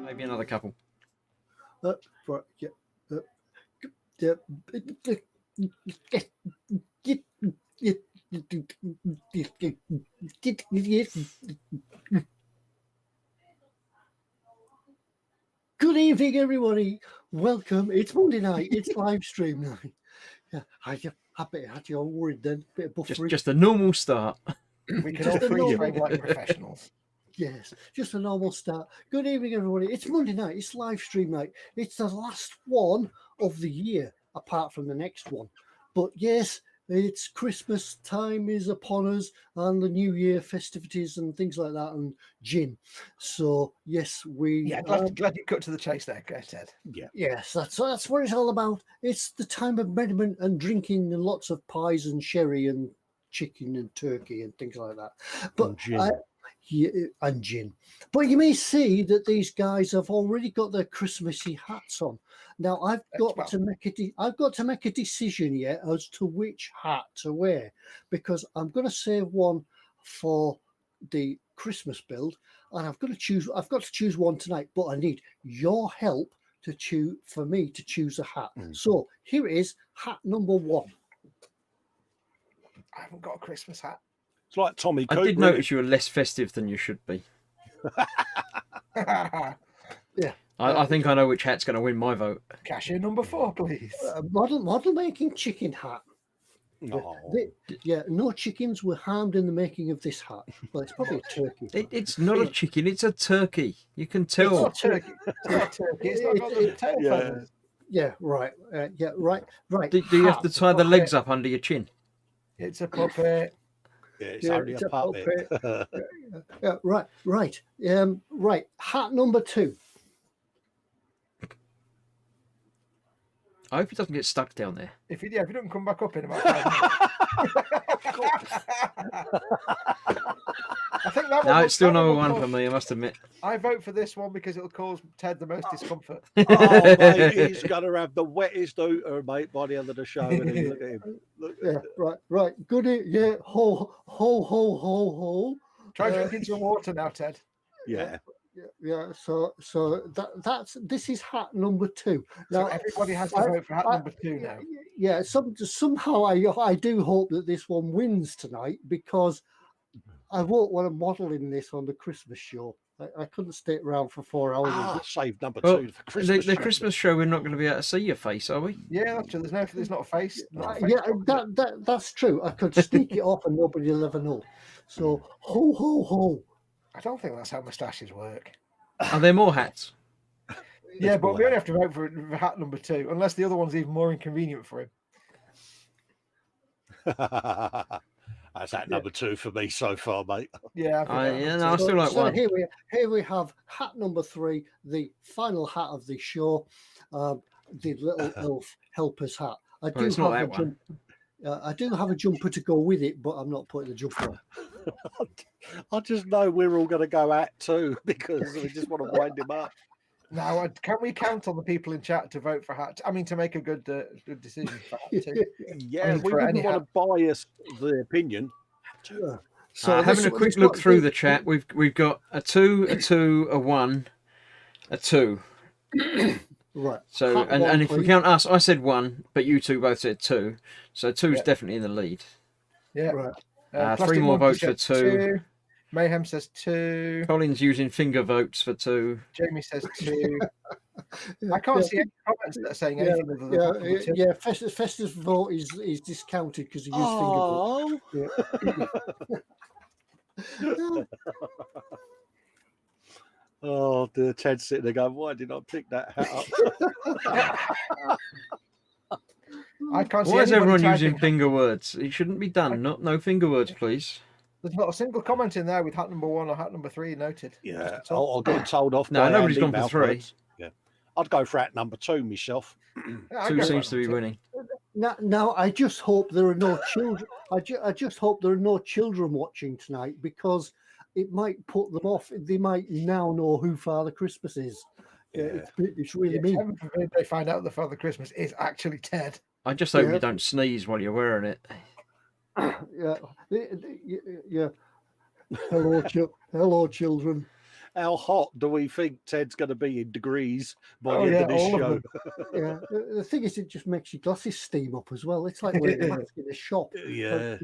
Maybe another couple. Right, yeah. Good evening, everybody. Welcome. It's Monday night. It's live stream night. Yeah, I bet had you all worried then. Bit of buffering. Just a normal start. We can all free frame like professionals. Yes, just a normal start. Good evening, everybody. It's Monday night. It's live stream night. It's the last one of the year, apart from the next one. But yes, it's Christmas time is upon us, and the New Year festivities and things like that, and gin. So yes, we. Yeah, glad you cut to the chase there, go Ted. Yeah. Yes, that's what it's all about. It's the time of merriment and drinking, and lots of pies and sherry and chicken and turkey and things like that. But and gin. And gin. But you may see that these guys have already got their Christmassy hats on. Now I've got to make a decision yet as to which hat to wear, because I'm going to save one for the Christmas build, and I've got to choose one tonight. But I need your help for me to choose a hat. So here is hat number 1. I haven't got a Christmas hat. It's like Tommy Coop. I did notice you were less festive than you should be. Yeah. I think I know which hat's going to win my vote. Cashier number 4, please. Model making chicken hat. No. No chickens were harmed in the making of this hat. Well, it's probably a turkey. It's not a chicken, it's a turkey. You can tell. It's not turkey. It's not turkey. It's not got the tail feathers. Yeah, right. Right. Do you have to tie the legs up under your chin? It's a puppet. Yeah, it's only a puppet. Yeah, right. Right. Hat number 2. I hope it doesn't get stuck down there. If you don't come back up in about 5 minutes. I think that one. No, it's still number 1 for me, I must admit. I vote for this one because it'll cause Ted the most discomfort. Oh, mate, he's going to have the wettest ooter, mate, by the end of the show. And look at him. Right. Good. Yeah. Ho. Try drinking some water now, Ted. Yeah. Yeah. So this is hat number 2. Now so everybody has to vote for hat number 2 now. Yeah. Somehow I do hope that this one wins tonight, because I won't want to model in this on the Christmas show. I couldn't stay around for 4 hours. Save number 2 for Christmas. The Christmas show, we're not going to be able to see your face, are we? Yeah, that's true. There's not a face. That's true. I could sneak it off and nobody will ever know. So ho. I don't think that's how moustaches work. Are there more hats? Yeah, but we only have to vote for hat number 2, unless the other one's even more inconvenient for him. That's hat number 2 for me so far, mate. Yeah, I still like one. Here we have hat number 3, the final hat of the show, the little elf helper's hat. I Well, do it's not have a that one. I do have a jumper to go with it, but I'm not putting the jumper on. I just know we're all going to go at too because we just want to wind him up. Now, can we count on the people in chat to vote for Hat? I mean, to make a good decision for Hat too. Yeah, mean, we for any wouldn't want to bias the opinion. Yeah. So Having a quick look through the chat, we've got a 2, a 2, a 1, a 2. Right. So Hat and one, if we please. count us, I said 1, but you two both said 2. So 2's Yeah. definitely in the lead. Yeah. Right. 3 Plastic more Monkey votes for says 2. Mayhem says 2. Colin's using finger votes for 2. Jamie says 2. I can't see any comments that are saying anything other than number 2. Yeah. Festus vote is discounted because he used finger vote. Yeah. Oh, the Ted's sitting there going, why did I pick that hat up? I can't see Why is anybody everyone typing using finger words? It shouldn't be done. No finger words, please. There's not a single comment in there with hat number 1 or hat number 3 noted. Yeah, I'll get told off. No, by nobody's Andy gone for 3. Malcolm. Yeah, I'd go for hat number 2 myself. Yeah, 2 seems to be winning. Now, I just hope there are no children. I just hope there are no children watching tonight because it might put them off. They might now know who Father Christmas is. Yeah. It's really mean. Heaven forbid they find out the Father Christmas is actually Ted. I just hope Yeah. you don't sneeze while you're wearing it. Yeah. Hello, children. How hot do we think Ted's going to be in degrees by Oh, the end of yeah, this all of show? Yeah. The thing is, it just makes your glasses steam up as well. It's like wearing a mask in a shop. Yeah.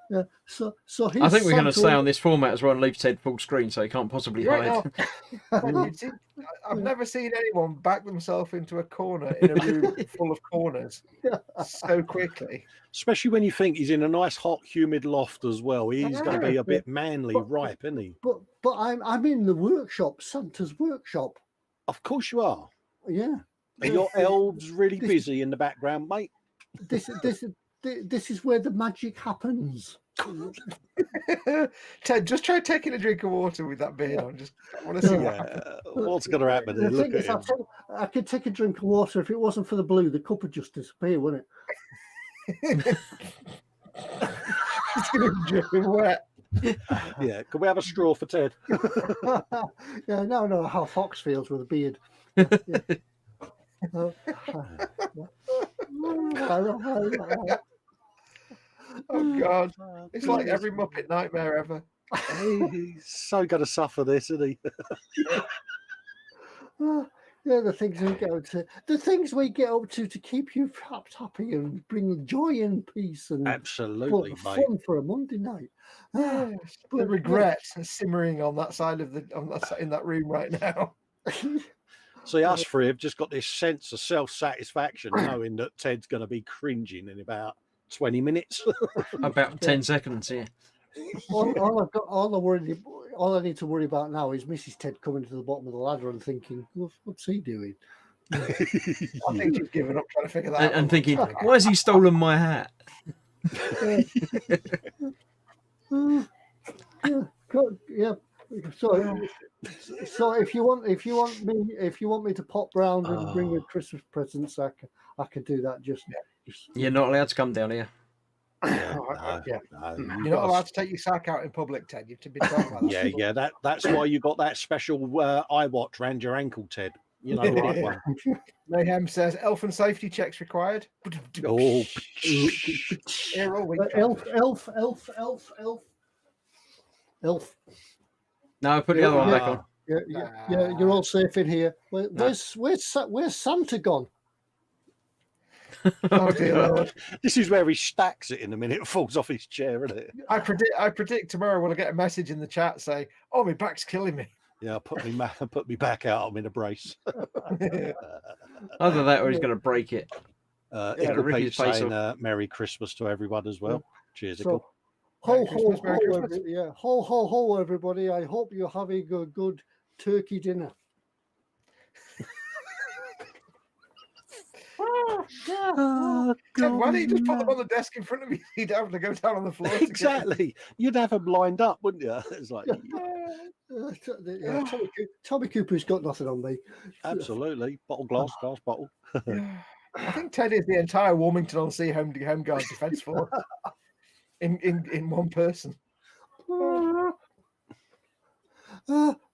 Yeah. So I think we're going to Santa- stay on this format as well and leave Ted full screen so he can't possibly Right hide. now, I've never seen anyone back themselves into a corner in a room full of corners so quickly. Especially when you think he's in a nice, hot, humid loft as well. He's going to be a bit manly ripe, isn't he? But I'm in the workshop, Santa's workshop. Of course you are. Yeah. Are your elves really busy in the background, mate? This is where the magic happens. Ted, just try taking a drink of water with that beard on. Just I want to see what happens. What's going to happen The there? Look thing at is, him. I could take a drink of water if it wasn't for the blue. The cup would just disappear, wouldn't it? It's going to be dripping wet. Yeah, can we have a straw for Ted? Yeah, now I know how Foxx feels with a beard. Oh God, it's like every Muppet nightmare ever. He's so going to suffer this, isn't he? Yeah, the things we get up to keep you perhaps happy and bring joy and peace and Absolutely, fun mate. for a Monday night. Yes, the regret simmering on that side of in that room right now. See, us three have just got this sense of self-satisfaction knowing that Ted's going to be cringing in about 20 minutes. About 10 seconds, yeah. All I need to worry about now is Mrs. Ted coming to the bottom of the ladder and thinking, what's he doing? I think she's given up trying to figure that out. And thinking, why has he stolen my hat? Yeah. So if you want me to pop round and bring you Christmas presents, I can do that. You're not allowed to come down here. No, You're you've not got allowed to take your sack out in public, Ted. You've been told about that. Yeah, that's why you got that special iWatch around your ankle, Ted. You know, the right one. Mayhem says elf and safety checks required. Oh, Here all week. Elf. No, put the other one back on. Yeah, you're all safe in here. Where's Santa gone? Oh dear Lord. This is where he stacks it in a minute. It falls off his chair, isn't it? I predict tomorrow when I get a message in the chat say, "Oh, my back's killing me." Yeah, put me back out. I'm in a brace. Either that or he's going to break it. Ickle rip Pete his face saying Merry Christmas to everyone as well. Cheers, Ickle. So, ho, Merry ho, Christmas. ho, ho, ho, everybody. I hope you're having a good turkey dinner. Oh, Ted, why don't you just put God, them on the desk in front of you? You'd have to go down on the floor. exactly. You'd have them lined up, wouldn't you? It's like, Tommy Cooper's got nothing on me. absolutely. Bottle, glass bottle. I think Ted is the entire Warmington-on-Sea Home Guard Defence Force in one person.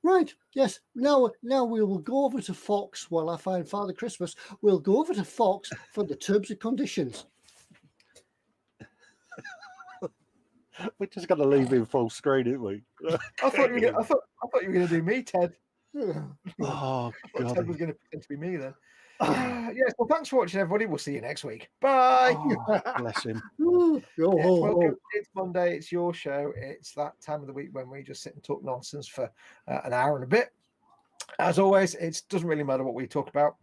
Right, yes. Now we will go over to Foxx while I find Father Christmas. We'll go over to Foxx for the terms and conditions. We're just going to leave him full screen, aren't we? I thought you were going to do me, Ted. Oh, Ted God. was going to pretend to be me then. Yes, well, thanks for watching, everybody. We'll see you next week. Bye. Oh, bless him. Welcome. It's Monday. It's your show. It's that time of the week when we just sit and talk nonsense for an hour and a bit. As always, it doesn't really matter what we talk about.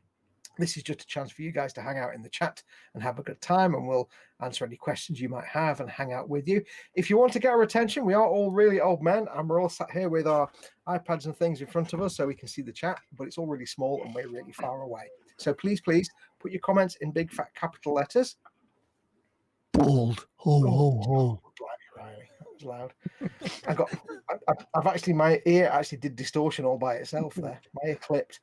This is just a chance for you guys to hang out in the chat and have a good time, and we'll answer any questions you might have and hang out with you. If you want to get our attention, we are all really old men, and we're all sat here with our iPads and things in front of us so we can see the chat, but it's all really small and we're really far away. So please put your comments in big fat capital letters. Bold. Ho. Riley, that was loud. I've actually, my ear actually did distortion all by itself there. My ear clipped.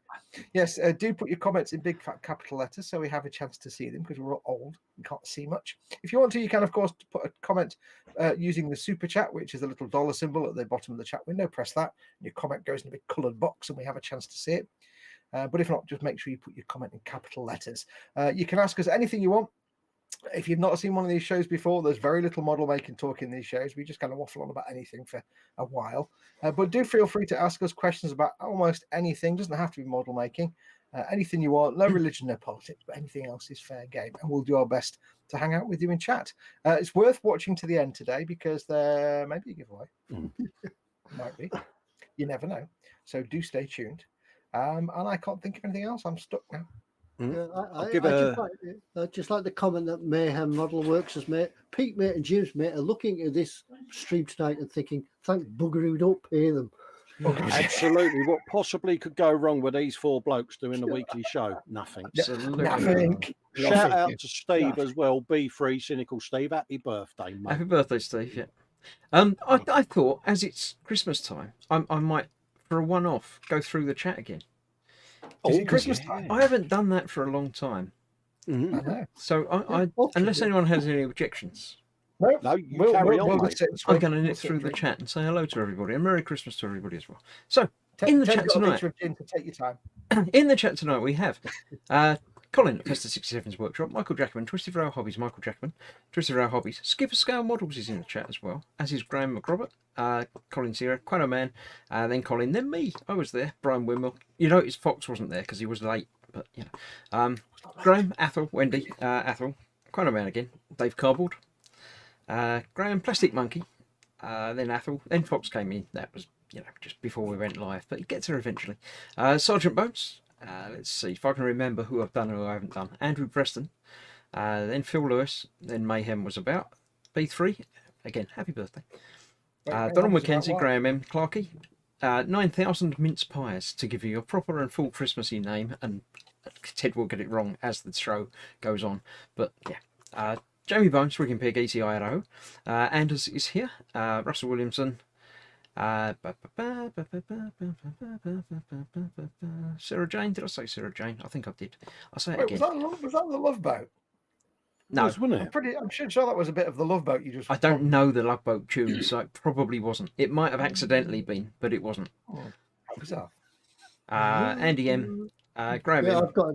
Yes, do put your comments in big fat capital letters so we have a chance to see them, because we're all old and can't see much. If you want to, you can of course put a comment using the super chat, which is a little dollar symbol at the bottom of the chat window. Press that, and your comment goes in a big coloured box, and we have a chance to see it. But if not, just make sure you put your comment in capital letters. You can ask us anything you want. If you've not seen one of these shows before, there's very little model making talk in these shows. We just kind of waffle on about anything for a while. But do feel free to ask us questions about almost anything. Doesn't have to be model making. Anything you want. No religion, no politics, but anything else is fair game. And we'll do our best to hang out with you in chat. It's worth watching to the end today, because there may be a giveaway. Might be. You never know. So do stay tuned. And I can't think of anything else. I'm stuck now. Yeah, I just like the comment that Mayhem Model Works has made. Pete, mate, and James, mate, are looking at this stream tonight and thinking, thank bugger who don't pay them. Absolutely. What possibly could go wrong with these four blokes doing a weekly show? Nothing. Absolutely. Nothing. Shout out to Steve as well. Be free, cynical Steve. Happy birthday, mate. Happy birthday, Steve. Yeah. I thought, as it's Christmas time, I might, for a one-off, go through the chat again. Is it Christmas time? I haven't done that for a long time. I know. So unless anyone has any objections, No, you carry on, mate. I'm going to nip through the chat and say hello to everybody and Merry Christmas to everybody as well. So in the chat tonight, take your time. in the chat tonight we have Colin at Pesta 67's workshop, Michael Jackman, Twisted Rail Hobbies, Michael Jackman, Twisted Rail Hobbies, Skipper Scale Models is in the chat as well, as is Graham McRobert, Colin Sierra, Quano Man, then Colin, then me. I was there, Brian Wimwell. You notice Fox wasn't there because he was late, but you know. Graham, Athel, Wendy, Athel, Quano Man again, Dave Cardboard, Graham, Plastic Monkey, then Athel, then Fox came in. That was, you know, just before we went live, but he gets there eventually. Sergeant Bones. Let's see if I can remember who I've done and who I haven't done. Andrew Preston, then Phil Lewis, then Mayhem was about. B3, again, happy birthday. Donald McKenzie, Graham M. Clarkey, 9,000 mince pies to give you your proper and full Christmassy name, and Ted will get it wrong as the show goes on. But yeah, Jamie Bones, Rigging Pig, Easy Idaho, Anders is here, Russell Williamson, Sarah Jane. Did I say Sarah Jane? I think I did. I'll say it again. Was that the Love Boat? No, wasn't it? I'm sure that was a bit of the Love Boat. You just. I don't know the Love Boat tune, so it probably wasn't. It might have accidentally been, but it wasn't. Oh, how bizarre. Andy M. Graham M. I've got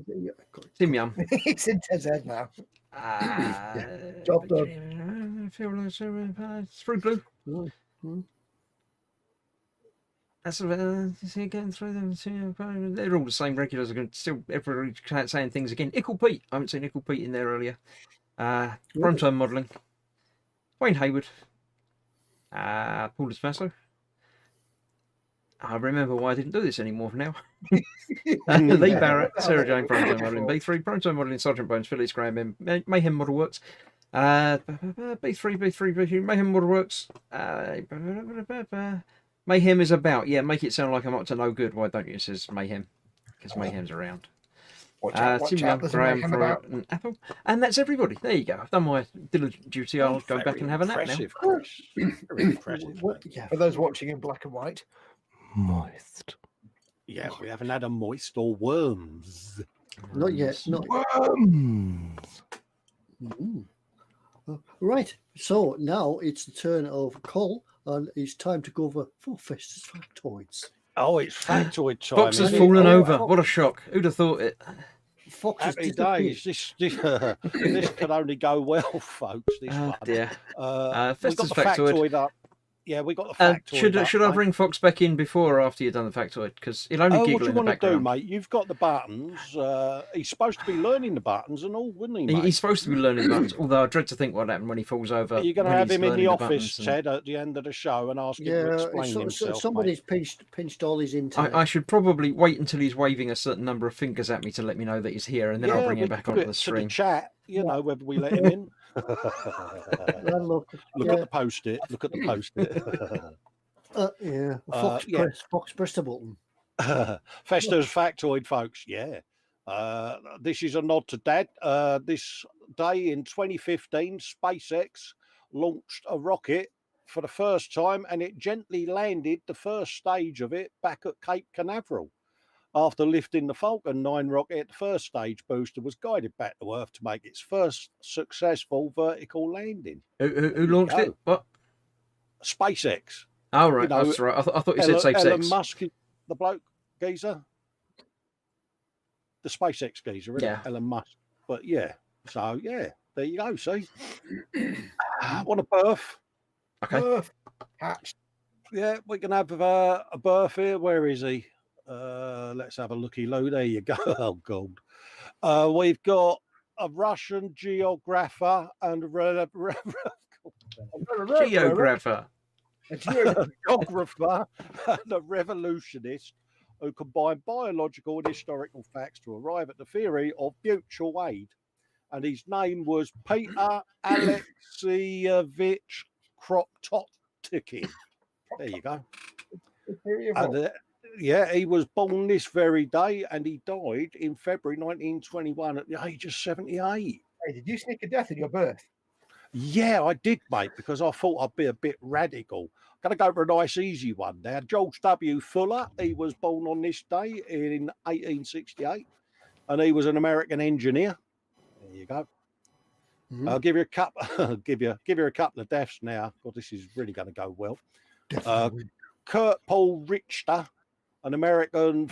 Tim Young. It's in Ted's head now. Job done. Through Blue. That's getting through them. They're all the same regulars. Still, everybody saying things again. Ickle Pete. I haven't seen Ickle Pete in there earlier. Primetime Modelling. Wayne Hayward. Paul Despasso. I remember why I didn't do this anymore for now. Lee Barrett, Sarah Jane, Primetime Modelling, B3, Primetime Modelling, Sergeant Bones, Phyllis Graham, Mayhem Model Works, B3, Mayhem Model Works, Mayhem is about, yeah, make it sound like I'm up to no good. Why don't you? It says Mayhem, because Mayhem's around. Watch out, Tim Young, there's a Graham mayhem for about. an apple. And that's everybody. There you go. I've done my diligent duty. I'll go back and have a nap now. Impressive, Chris. Very impressive. Well, yeah. For those watching in black and white, moist. Yeah, we haven't had a moist or worms. Not yet. Not Worms. Mm. Right. So now it's the turn of Col, and it's time to go over for Festus factoids. Oh, it's factoid time. Fox has isn't it? fallen Oh, over. Fox. What a shock. Who'd have thought it? Fox has Happy disappeared. days. This can only go well, folks. This Oh one. dear. We got Festus the factoid. factoid up. Yeah, we got the factoid up. Should I mate. bring Fox back in before or after you've done the factoid? Because he'll only What giggle do you in the want to do, background. mate? You've got the buttons. He's supposed to be learning the buttons and all, wouldn't he, mate? He's supposed to be learning the buttons, although I dread to think what happened when he falls over. Are you going to when have he's him in learning the buttons office, and- Ted, at the end of the show and ask him to explain himself? Somebody's pinched all his internet. I should probably wait until he's waving a certain number of fingers at me to let me know that he's here, and then I'll bring him we back put onto it the to stream. chat, whether we let him in. Look, Look at the post-it. Look at the post-it. Fox pressed a button. Festus factoid, folks. Yeah. This is a nod to Dad. This day in 2015, SpaceX launched a rocket for the first time, and it gently landed the first stage of it back at Cape Canaveral. After lifting the Falcon 9 rocket, the first stage booster was guided back to Earth to make its first successful vertical landing. Who launched it? What? SpaceX. Oh, right. That's right. I thought you said safe Elon sex. Musk, the bloke geezer. The SpaceX geezer, isn't Yeah. it? Elon Musk. But yeah, so yeah, there you go. See, want a berth? Okay. Hatch. Yeah, we can have a berth here. Where is he? Let's have a looky loo. There you go. Oh God. We've got a Russian geographer and Geographer. a geographer and a revolutionist who combine biological and historical facts to arrive at the theory of mutual aid. And his name was Peter Alexievich Kropotkin. There you go. And, he was born this very day and he died in February 1921 at the age of 78. Hey, did you sneak a death in your birth? Yeah, I did, mate, because I thought I'd be a bit radical. Going to go for a nice, easy one now. George W. Fuller, he was born on this day in 1868, and he was an American engineer. There you go. Mhm. I'll give you a couple. give you a couple of deaths now. God, this is really going to go well. Definitely. Kurt Paul Richter, an American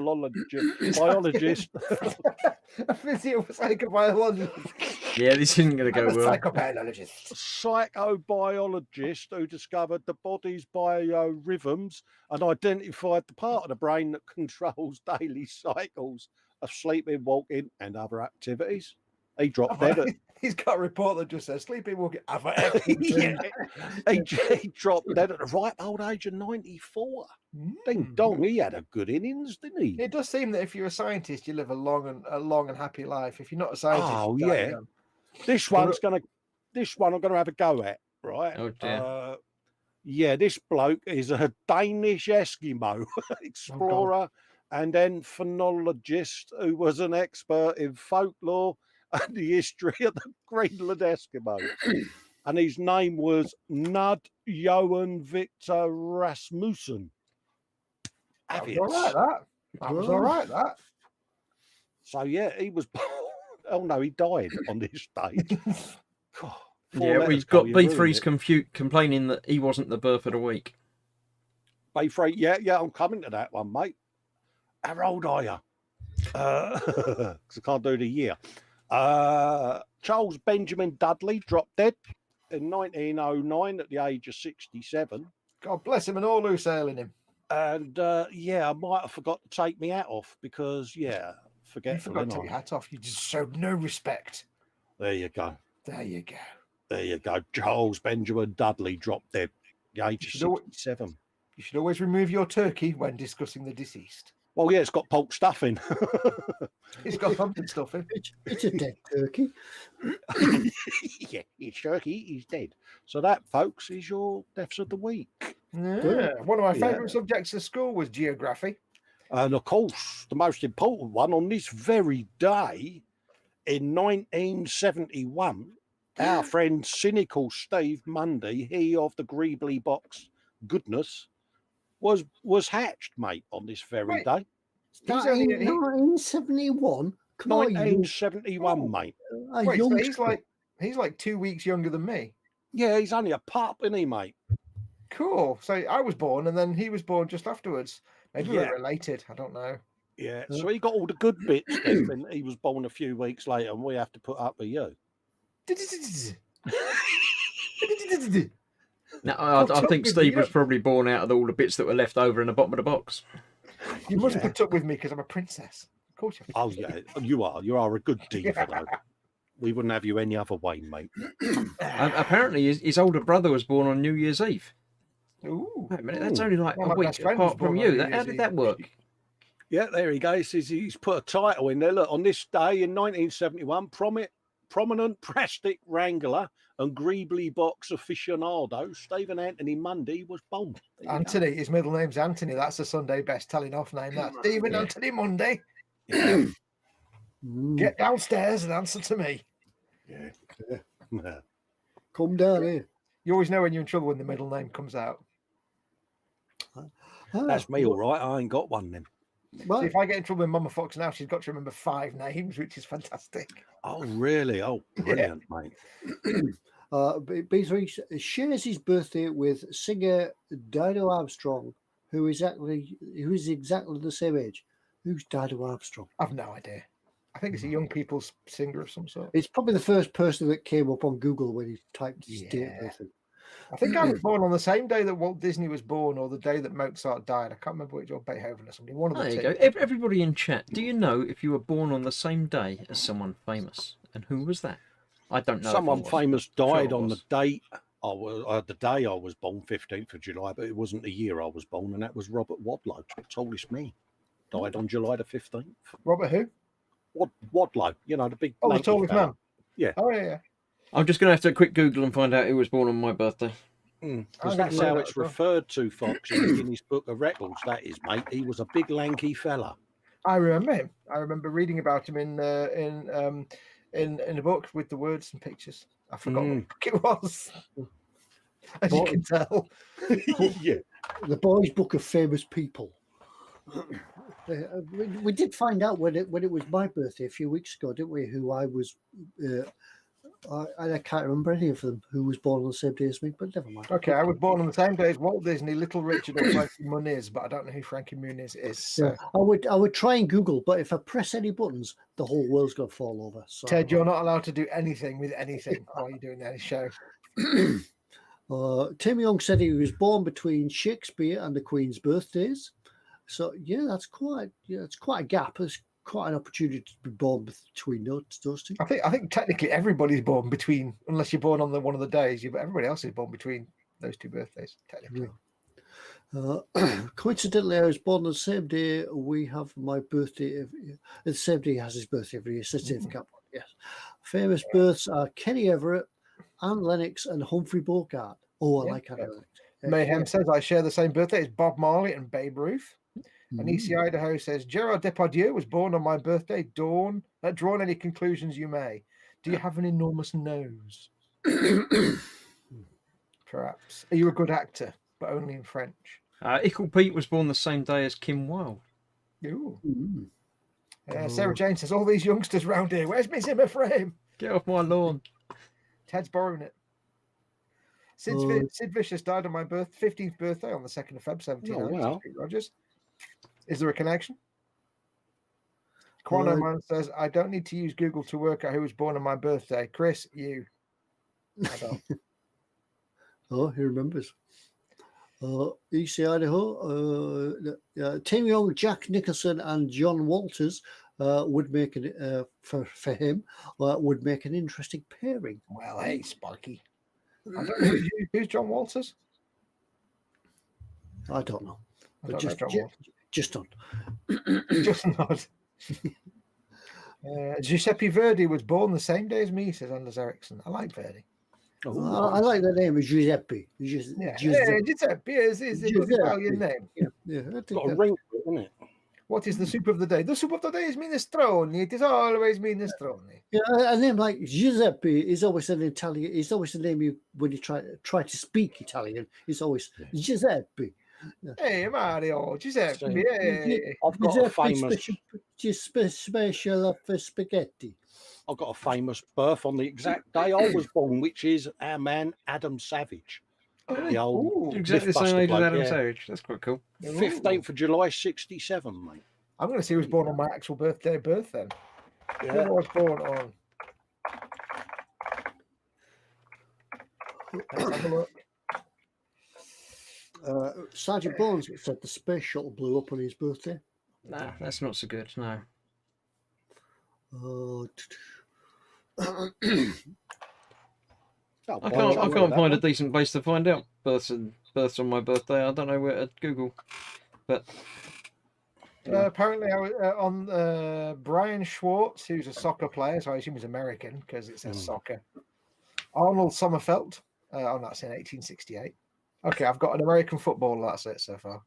psychobiologist. A psychobiologist. Yeah, this isn't going to go I'm a well. psychobiologist. Psychobiologist who discovered the body's biorhythms and identified the part of the brain that controls daily cycles of sleeping, walking, and other activities. He dropped dead. He's got a report that just says sleeping, walking, other Yeah. he dropped dead at the ripe old age of 94. Ding dong, he had a good innings, didn't he? It does seem that if you're a scientist, you live a long and happy life. If you're not a scientist, Oh, you die yeah. young. This one I'm gonna have a go at, right? Oh, dear. Yeah, this bloke is a Danish Eskimo explorer and then phonologist who was an expert in folklore and the history of the Greenland Eskimo. And his name was Nud Johan Victor Rasmussen. That was all right, that was all right, that. So yeah, he was. Oh no, he died on this day. God, Yeah, we've got B3's complaining that he wasn't the birth of the week. B3, yeah, I'm coming to that one, mate. How old are you? Because I can't do the year. Charles Benjamin Dudley dropped dead in 1909 at the age of 67. God bless him and all who sail in him. And I might have forgot to take my hat off because, You forgot to take your hat off. You just showed no respect. There you go. There you go. There you go. Charles Benjamin Dudley dropped dead at the age of 67. You should always remove your turkey when discussing the deceased. Well, yeah, it's got pork stuffing. It's got pumpkin stuffing. It's a dead turkey. Yeah, it's turkey. He's dead. So that, folks, is your deaths of the week. Yeah. One of my Yeah. favourite subjects at school was geography. And of course, the most important one, on this very day in 1971, our friend Cynical Steve Mundy, he of the Greebly Box goodness, was hatched, mate, on this very Mate, day. He's That only in 1971. Come on, you 1971, mate. a wait, so youngster. he's like 2 weeks younger than me. Yeah, he's only a pup, isn't he, mate? Cool. So I was born, and then he was born just afterwards. Maybe Yeah. we're related. I don't know. Yeah, so he got all the good bits then when he was born a few weeks later, and we have to put up with you. Now, I think Steve was probably born out of all the bits that were left over in the bottom of the box. You must put up with me because I'm a princess. Of course you have. Oh, yeah, you are. You are a good diva, though. We wouldn't have you any other way, mate. Apparently, his older brother was born on New Year's Eve. Ooh. Wait a minute, that's only like Well, a my week best friend was apart from born on you. New How Year's did Eve. that work? Yeah, there he goes. He's put a title in there. Look, on this day in 1971, prominent plastic wrangler and Greebly Box aficionado Stephen Anthony Mundy was born. There you Anthony, his middle name's Anthony. That's a Sunday best telling off name. That's Stephen Anthony Monday. go. Get downstairs and answer to me. Yeah. Come down here. You always know when you're in trouble when the middle name comes out. That's me, all right. I ain't got one then. So if I get in trouble with Mama Fox now, she's got to remember 5 names, which is fantastic. Oh, really? Oh, brilliant, mate. B3 shares his birthday with singer Dido Armstrong, who is exactly the same age. Who's Dido Armstrong? I've no idea. I think it's a young people's singer of some sort. It's probably the first person that came up on Google when he typed his date of birth in. I think I was born on the same day that Walt Disney was born, or the day that Mozart died. I can't remember which, or Beethoven or something. One of the There you two. go. Everybody in chat, do you know if you were born on the same day as someone famous? And who was that? I don't know. if I Someone was. famous died Sure on was. the date. The day I was born, 15th of July, but it wasn't the year I was born, and that was Robert Wadlow, tallest me. Died on July the 15th. Robert who? Wadlow, you know, the big. Oh, the lanky tallest fella. man. Yeah. Oh, yeah. I'm just going to have to a quick Google and find out who was born on my birthday. Because I'm that's gonna how find it's out as well. referred to, Fox, in the Guinness Book of Records. That is, mate. He was a big lanky fella. I remember him. I remember reading about him in a book with the words and pictures. I forgot what book it was. As you can tell. Yeah. The Boys' Book of Famous People. We did find out when it was my birthday a few weeks ago, didn't we? Who I was. I can't remember any of them who was born on the same day as me, but never mind. Okay, I was born on the same day as Walt Disney, Little Richard, or Frankie Muniz, but I don't know who Frankie Muniz is. So. Yeah, I would try and Google, but if I press any buttons, the whole world's going to fall over. So, Ted, you're not allowed to do anything with anything while you're doing any show. Tim Young said he was born between Shakespeare and the Queen's birthdays. So yeah, that's quite a gap. There's quite an opportunity to be born between those two. I think technically everybody's born between, unless you're born on one of the days. Everybody else is born between those two birthdays, technically. Coincidentally, I was born on the same day we have my birthday. The same day he has his birthday every year. So yes. Famous births are Kenny Everett, Anne Lennox, and Humphrey Bogart. Oh, I like Anne Lennox. Mayhem says I share the same birthday as Bob Marley and Babe Ruth. And EC Idaho says Gerard Depardieu was born on my birthday. Drawn any conclusions you may. Do you have an enormous nose? Perhaps. Are you a good actor, but only in French? Ickle Pete was born the same day as Kim Wilde. Ooh. Sarah Jane says all these youngsters round here. Where's my Zimmer frame? Get off my lawn. Ted's borrowing it. Sid Vicious died on my 15th birthday on the 2nd of Feb, 79. Oh, wow. Rogers. Is there a connection? Quano Man says, I don't need to use Google to work out who was born on my birthday. Chris, you. I don't. Oh, he remembers. EC Idaho, Tim Young, Jack Nicholson, and John Walters would make for him would make an interesting pairing. Well, hey, Sparky. I don't know who's John Walters. I don't know, but John Walters. just don't. Just not. Giuseppe Verdi was born the same day as me, says Anders Ericsson. I like Verdi. Oh, I like the name of Giuseppe. Giuseppe is a good Italian name. Yeah, I think got a that- ring to it, isn't it? What is the soup of the day? The soup of the day is minestrone. It is always minestrone. Yeah, a name like Giuseppe is always an Italian. It's always the name you when you try to speak Italian. It's always Giuseppe. Hey, Mario, Giuseppe. So, Hey. I've got a famous. Special for spaghetti. I've got a famous birth on the exact day I was born, which is our man Adam Savage. The old Exactly the same Mythbuster age as bloke, Adam yeah. Savage. That's quite cool. 15th of July, 67, mate. I'm going to see who was born on my actual birth then. Yeah. Who was born on? Let's have a look. Sergeant Bones said the space shuttle blew up on his birthday. Nah, that's not so good. No. Oh, I can't find a decent place to find out births on my birthday. I don't know where to Google. But apparently, I was on Brian Schwartz, who's a soccer player, so I assume he's American because it says soccer. Arnold Sommerfeld. Oh, that's in 1868. Okay, I've got an American footballer. That's it so far.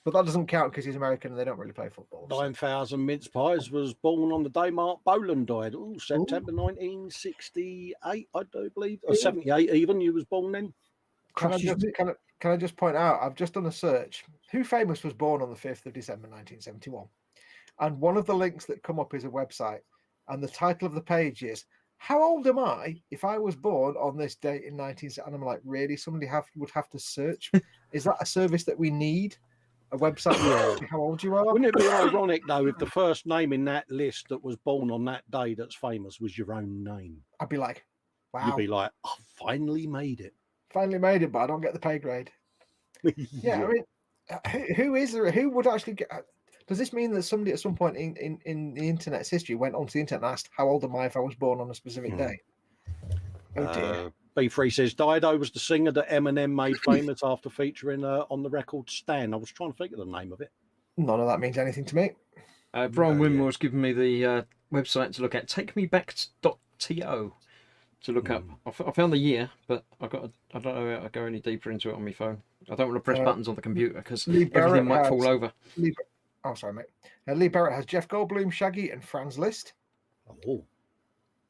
But that doesn't count because he's American and they don't really play football. 9,000 Mince Pies was born on the day Mark Boland died. September 1968, I do believe. Or 78 even, you was born then. Can I just point out, I've just done a search. Who famous was born on the 5th of December 1971? And one of the links that come up is a website. And the title of the page is, how old am I if I was born on this date in 1970? And I'm like, really? Somebody would have to search? Is that a service that we need? A website where how old you are? Wouldn't it be ironic, though, if the first name in that list that was born on that day that's famous was your own name? I'd be like, wow. You'd be like, I finally made it. Finally made it, but I don't get the pay grade. Yeah, I mean, who would actually get... Does this mean that somebody at some point in the internet's history went onto the internet and asked, how old am I if I was born on a specific day? Oh, dear. B3 says Dido was the singer that Eminem made famous after featuring on the record Stan. I was trying to think of the name of it. None of that means anything to me. Brian Winmore's given me the website to look at, takemeback.to, to look up. I found the year, but I don't know how to go any deeper into it on my phone. I don't want to press buttons on the computer because everything might fall over. Sorry, mate. Lee Barrett has Jeff Goldblum, Shaggy, and Franz Liszt. Oh.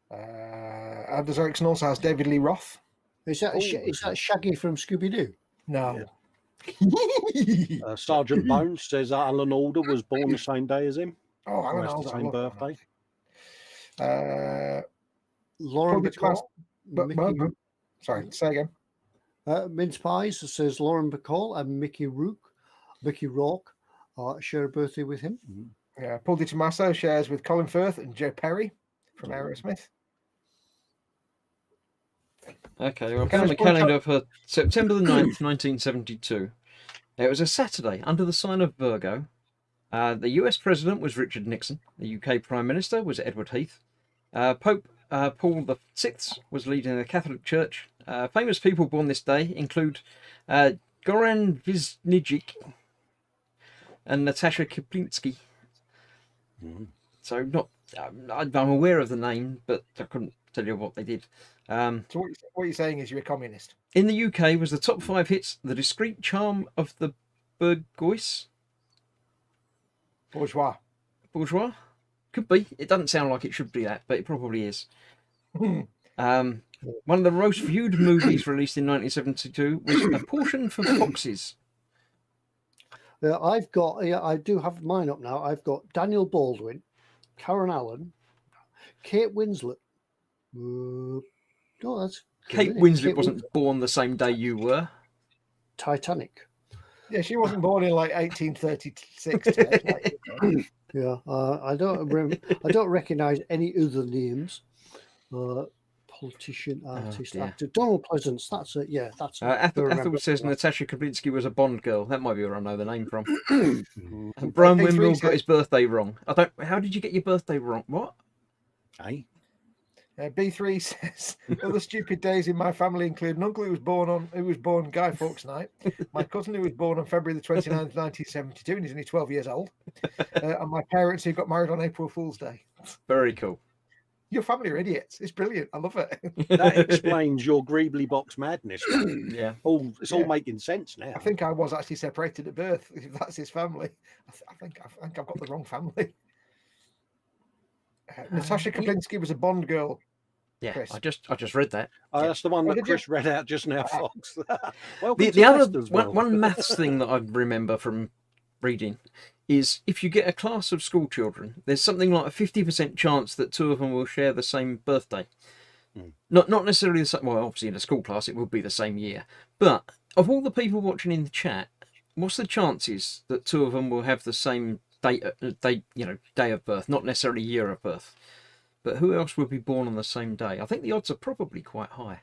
Anders Ericsson also has David Lee Roth. Is that Shaggy from Scooby-Doo? No. Yeah. Sergeant Bones says Alan Alda was born the same day as him. Oh, Alan Alda, the same birthday. Lauren Bacall. Sorry, say again. Mince Pies says Lauren Bacall and Mickey Rourke share a birthday with him. Yeah, Paul Di Tommaso shares with Colin Firth and Joe Perry from Aerosmith. Okay, well, I found the calendar for September the 9th, 1972. It was a Saturday under the sign of Virgo. The US President was Richard Nixon. The UK Prime Minister was Edward Heath. Pope Paul VI was leading the Catholic Church. Famous people born this day include Goran Visnijic and Natasha Kaplinsky. So I'm aware of the name, but I couldn't tell you what they did. So what you're saying is you're a communist. In the UK was the top 5 hits, The Discreet Charm of the Bourgeois. Bourgeois? Could be. It doesn't sound like it should be that, but it probably is. One of the most viewed movies released in 1972 was A Portion for Foxes. I do have mine up now. I've got Daniel Baldwin, Karen Allen, Kate Winslet. Kate Winslet wasn't born the same day you were. Titanic. Yeah, she wasn't born in like 1836. Yeah, I don't recognize any other names. Politician, artist, actor. Donald Pleasance. That's it. Yeah, that's it. Ethel says Natasha Kaplinsky was a Bond girl. That might be where I know the name from. Brian Wimble got his birthday wrong. How did you get your birthday wrong? What? Hey. B3 says other stupid days in my family include an uncle who was born Guy Fawkes night, my cousin who was born on February the 29th, 1972, and he's only 12 years old, and my parents who got married on April Fool's Day. Very cool. Your family are idiots. It's brilliant. I love it. That explains your Greebly box madness. Yeah. It's all making sense now. I think I was actually separated at birth. If that's his family, I think I've got the wrong family. Natasha Kaplinsky was a Bond girl. Yeah, Chris. I just read that. That's the one Oh, that did Chris read out just now, Fox. Welcome The to other Fester'sville. one maths thing that I remember from reading is if you get a class of school children, there's something like a 50% chance that two of them will share the same birthday. Not necessarily the same. Well, obviously in a school class it will be the same year. But of all the people watching in the chat, what's the chances that two of them will have the same day of birth, not necessarily year of birth? But who else would be born on the same day? I think the odds are probably quite high.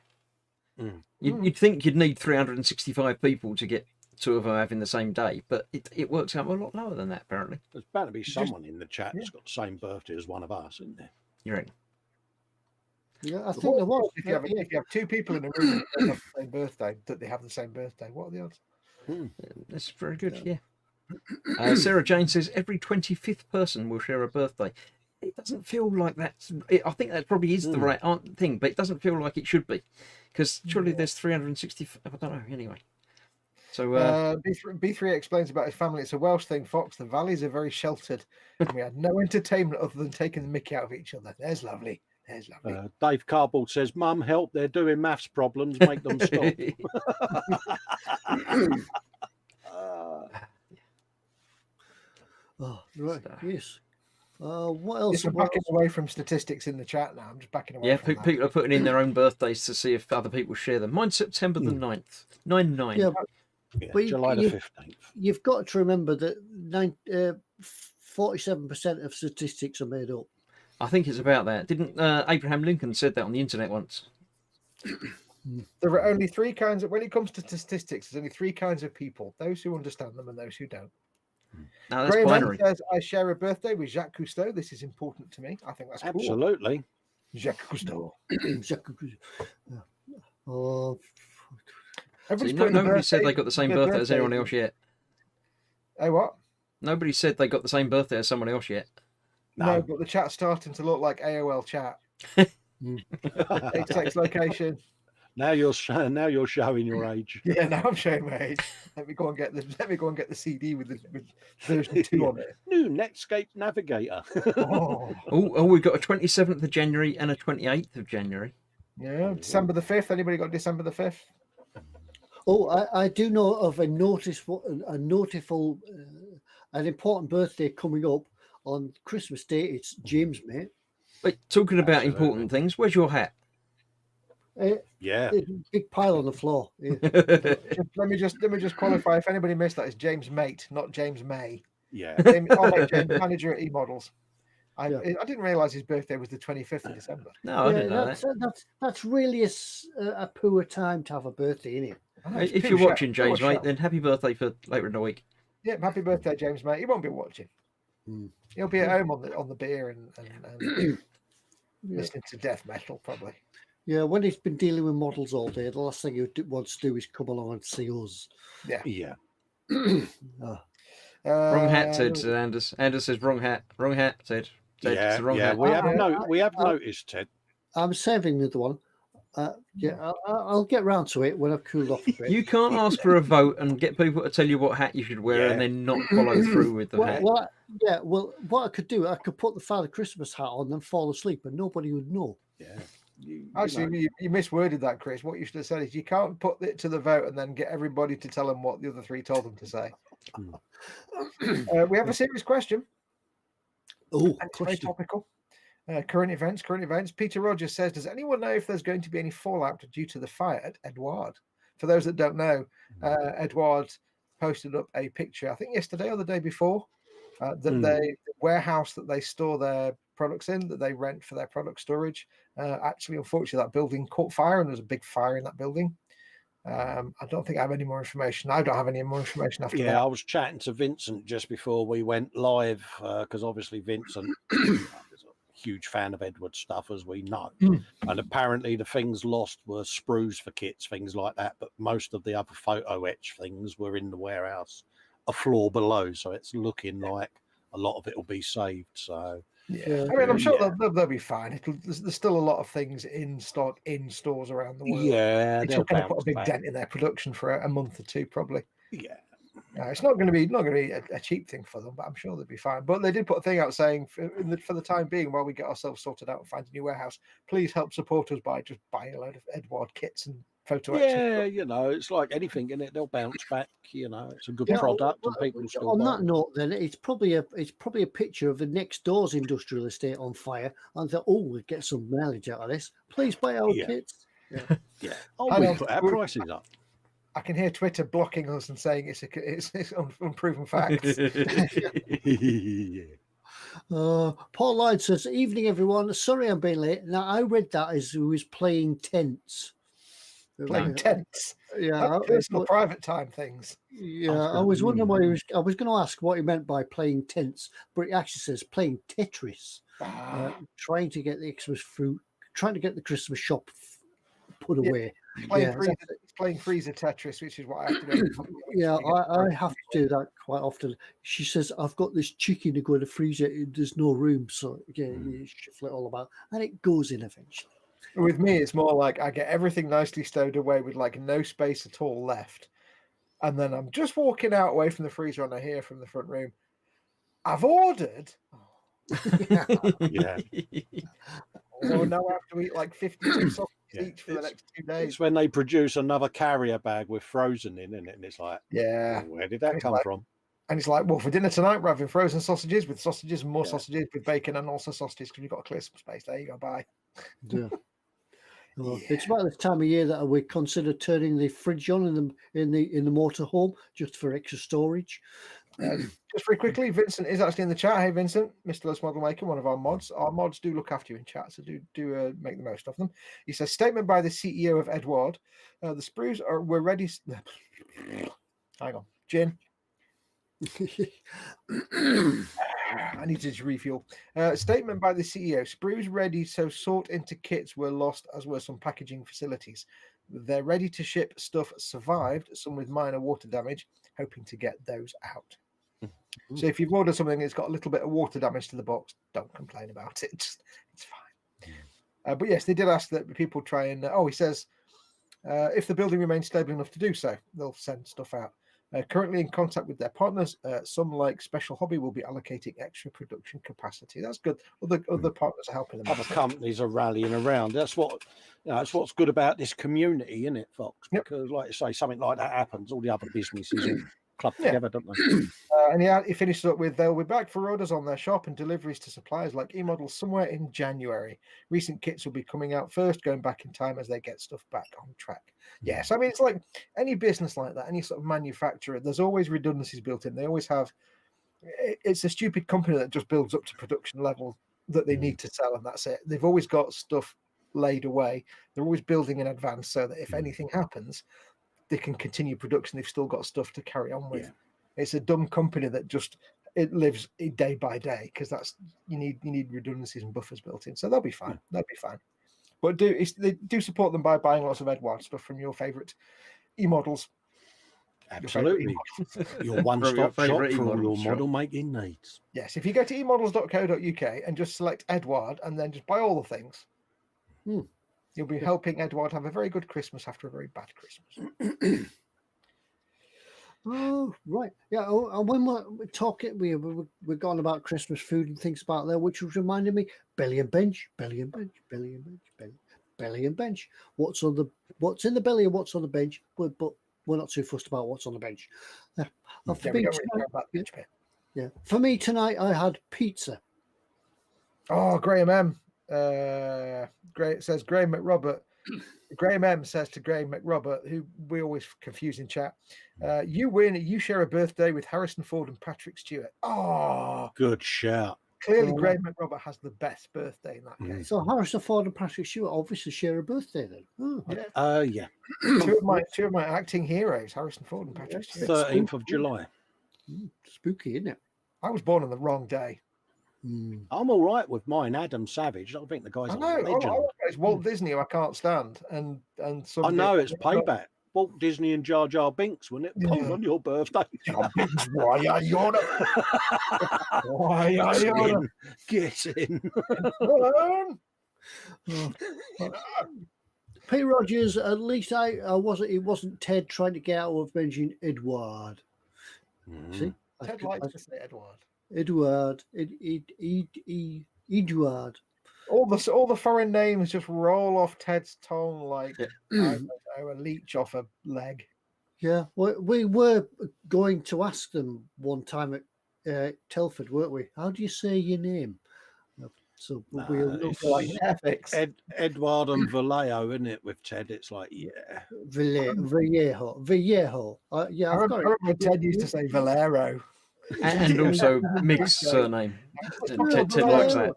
You'd think you'd need 365 people to get two of them having the same day, but it works out a lot lower than that, apparently. There's bound to be someone in the chat that's got the same birthday as one of us, isn't there? You reckon? Yeah, I think there was. If you have two people in a room that have the same birthday, that they have the same birthday, what are the odds? That's very good, yeah. Sarah Jane says every 25th person will share a birthday. It doesn't feel like that's... I think that probably is the right thing, but it doesn't feel like it should be. Because surely there's 360... I don't know, anyway. So B3 explains about his family. It's a Welsh thing, Fox. The valleys are very sheltered. And we had no entertainment other than taking the mickey out of each other. There's lovely. There's lovely. Dave Cardboard says, Mum, help. They're doing maths problems. Make them stop. Right, yes. What else? I'm backing away from statistics in the chat now. I'm just backing away. Yeah, from that. people are putting in their own birthdays to see if other people share them. Mine's September the 9th. 9/9. Yeah, but July the 15th. You've got to remember that 47% of statistics are made up. I think it's about that. Didn't Abraham Lincoln said that on the internet once? There are only three kinds of, when it comes to statistics, there's only three kinds of people: those who understand them and those who don't. No, that's Graham binary. says, I share a birthday with Jacques Cousteau. This is important to me. I think that's cool. Absolutely. Jacques Cousteau. Nobody said they got the same birthday as anyone else yet. Oh, what? Nobody said they got the same birthday as someone else yet. No, but the chat's starting to look like AOL chat. Text location. Now you're showing your age. Yeah, now I'm showing my age. Let me go and get the CD with version 2 on it. New Netscape Navigator. Oh, we've got a 27th of January and a 28th of January. Yeah, December the 5th. Anybody got December the 5th? Oh, I do know of an important birthday coming up on Christmas Day. It's James, mate. Wait, talking about important things, where's your hat? Yeah, big pile on the floor. Yeah. let me just qualify. If anybody missed that, it's James Mate, not James May. Yeah, James, manager at eModels. I didn't realise his birthday was the 25th of December. No, I didn't know that. That's really a poor time to have a birthday, isn't it? If you're watching, James, mate, then happy birthday for later in the week. Yeah, happy birthday, James, mate. He won't be watching. He'll be at home on the beer and listening to death metal, probably. Yeah, when he's been dealing with models all day, the last thing he wants to do is come along and see us. Yeah. Wrong hat, said Anders. Anders says wrong hat. Wrong hat, said. Yeah, wrong hat. We have noticed, Ted. I'm saving the other one. I'll get round to it when I've cooled off a bit. You can't ask for a vote and get people to tell you what hat you should wear and then not follow through with the hat. Well, what I could do, I could put the Father Christmas hat on and fall asleep and nobody would know. Yeah. You misworded that, Chris. What you should have said is you can't put it to the vote and then get everybody to tell them what the other three told them to say. We have a serious question. Oh, it's very topical. Current events. Peter Rogers says, does anyone know if there's going to be any fallout due to the fire at Edouard? For those that don't know, Edouard posted up a picture, I think yesterday or the day before, the warehouse that they store their products in, that they rent for their product storage. Actually, unfortunately, that building caught fire and there was a big fire in that building. I don't think I have any more information. I don't have any more information after that. Yeah, I was chatting to Vincent just before we went live because obviously Vincent is a huge fan of Edward's stuff, as we know. And apparently the things lost were sprues for kits, things like that. But most of the other photo etch things were in the warehouse, a floor below. So it's looking like a lot of it will be saved. So Yeah, I mean, I'm sure they'll be fine. There's still a lot of things in stock in stores around the world. Yeah, It's they'll not going to put a bounce big back. dent in their production for a month or two, probably. Yeah. It's not going to be a cheap thing for them, but I'm sure they'll be fine. But they did put a thing out saying, for the time being, while we get ourselves sorted out and find a new warehouse, please help support us by just buying a load of Edward kits and photo. Yeah, it's like anything in it. They'll bounce back. It's a good product, and people will still on buy that it. note, then it's probably a picture of the next door's industrial estate on fire, and thought, oh, we'll get some mileage out of this. Please buy our kits. Yeah. Oh, we put our prices up. I can hear Twitter blocking us and saying it's unproven facts. Paul Lloyd says, "Evening, everyone. Sorry, I'm being late." Now, I read that as he was playing tents. Playing tents. Yeah, personal, private time things. Yeah, I was wondering why I was going to ask what he meant by playing tents, but it actually says playing Tetris, trying to get the Christmas fruit, trying to get the Christmas shop put away. Playing freezer Tetris, which is what I have to do. Yeah, I have to do that quite often. She says, "I've got this chicken to go in the freezer. There's no room, so you shuffle it all about, and it goes in eventually." With me, it's more like I get everything nicely stowed away with like no space at all left, and then I'm just walking out away from the freezer, and I hear from the front room, "I've ordered." Yeah. Oh, now I have to eat like 52 sausages each for the next 2 days. It's when they produce another carrier bag with frozen in it, and it's like, where did that come from? And it's like, well, for dinner tonight, we're having frozen sausages with sausages and more sausages with bacon and also sausages because we've got to clear some space. There you go, bye. Yeah. Well, it's about this time of year that we consider turning the fridge on in the motorhome just for extra storage. Just very quickly, Vincent is actually in the chat. Hey, Vincent, Mr. Lewis Modelmaking, one of our mods. Our mods do look after you in chat, so do make the most of them. He says, statement by the CEO of Edward, the sprues were ready. Hang on, gin. I need to refuel. Statement by the CEO: sprues ready, so sort into kits were lost, as were some packaging facilities. They're ready to ship. Stuff survived, some with minor water damage, hoping to get those out. So if you've ordered something that's got a little bit of water damage to the box, don't complain about it. It's fine. But yes, they did ask that people try and he says if the building remains stable enough to do so, they'll send stuff out. Currently in contact with their partners, some like Special Hobby will be allocating extra production capacity. That's good. Other partners are helping them. Other companies are rallying around. That's what's good about this community, isn't it, Fox? Because, like I say, something like that happens, all the other businesses all club together, don't they? And he finishes up with, they'll be back for orders on their shop and deliveries to suppliers like eModels somewhere in January. Recent kits will be coming out first, going back in time as they get stuff back on track. Yes, I mean, it's like any business like that, any sort of manufacturer, there's always redundancies built in. They always have, it's a stupid company that just builds up to production level that they need to sell, and that's it. They've always got stuff laid away. They're always building in advance so that if anything happens, they can continue production. They've still got stuff to carry on with. It's a dumb company that it lives day by day, because that's you need redundancies and buffers built in. So they'll be fine. They'll be fine. But they do support them by buying lots of Edward stuff from your favorite eModels. Absolutely. Your one-stop shop for all your model making needs. Yes, if you go to eModels.co.uk and just select Edward and then just buy all the things, you'll be helping Edward have a very good Christmas after a very bad Christmas. Oh, right. Yeah. And when we're talking, we're going about Christmas food and things about there, which was reminding me, belly and bench, belly and bench, belly and bench, belly and bench. What's in the belly and what's on the bench? But we're not too fussed about what's on the bench. For me tonight, I had pizza. Oh, Graham M. Says Graham McRobert. Graham M says to Graham McRobert, who we always confuse in chat, you win. You share a birthday with Harrison Ford and Patrick Stewart. Oh, good shout. Clearly, Graham McRobert has the best birthday in that case. So Harrison Ford and Patrick Stewart obviously share a birthday then. Yeah. two of my acting heroes, Harrison Ford and Patrick Stewart. 13th of July. Spooky, isn't it? I was born on the wrong day. I'm all right with mine, Adam Savage. I think the guy's a legend. It's Walt Disney who I can't stand, and I know it's payback Walt Disney and Jar Jar Binks, wasn't it? Pole on your birthday. Why are you on it? Why are you on it? Get in. Colin! Pete Rogers, at least I wasn't. It wasn't Ted trying to get out of mentioning Edward. See, Ted likes to say Edward. Edward. Edward. All the foreign names just roll off Ted's tongue like I don't know, a leech off a leg. Yeah, we were going to ask them one time at Telford, weren't we? How do you say your name? So we'll it's like ethics. Edward and Vallejo, isn't it? With Ted, it's like Vallejo. Yeah, I I've got remember it. Ted used to say Valero. And also Mig's surname. Ted likes that.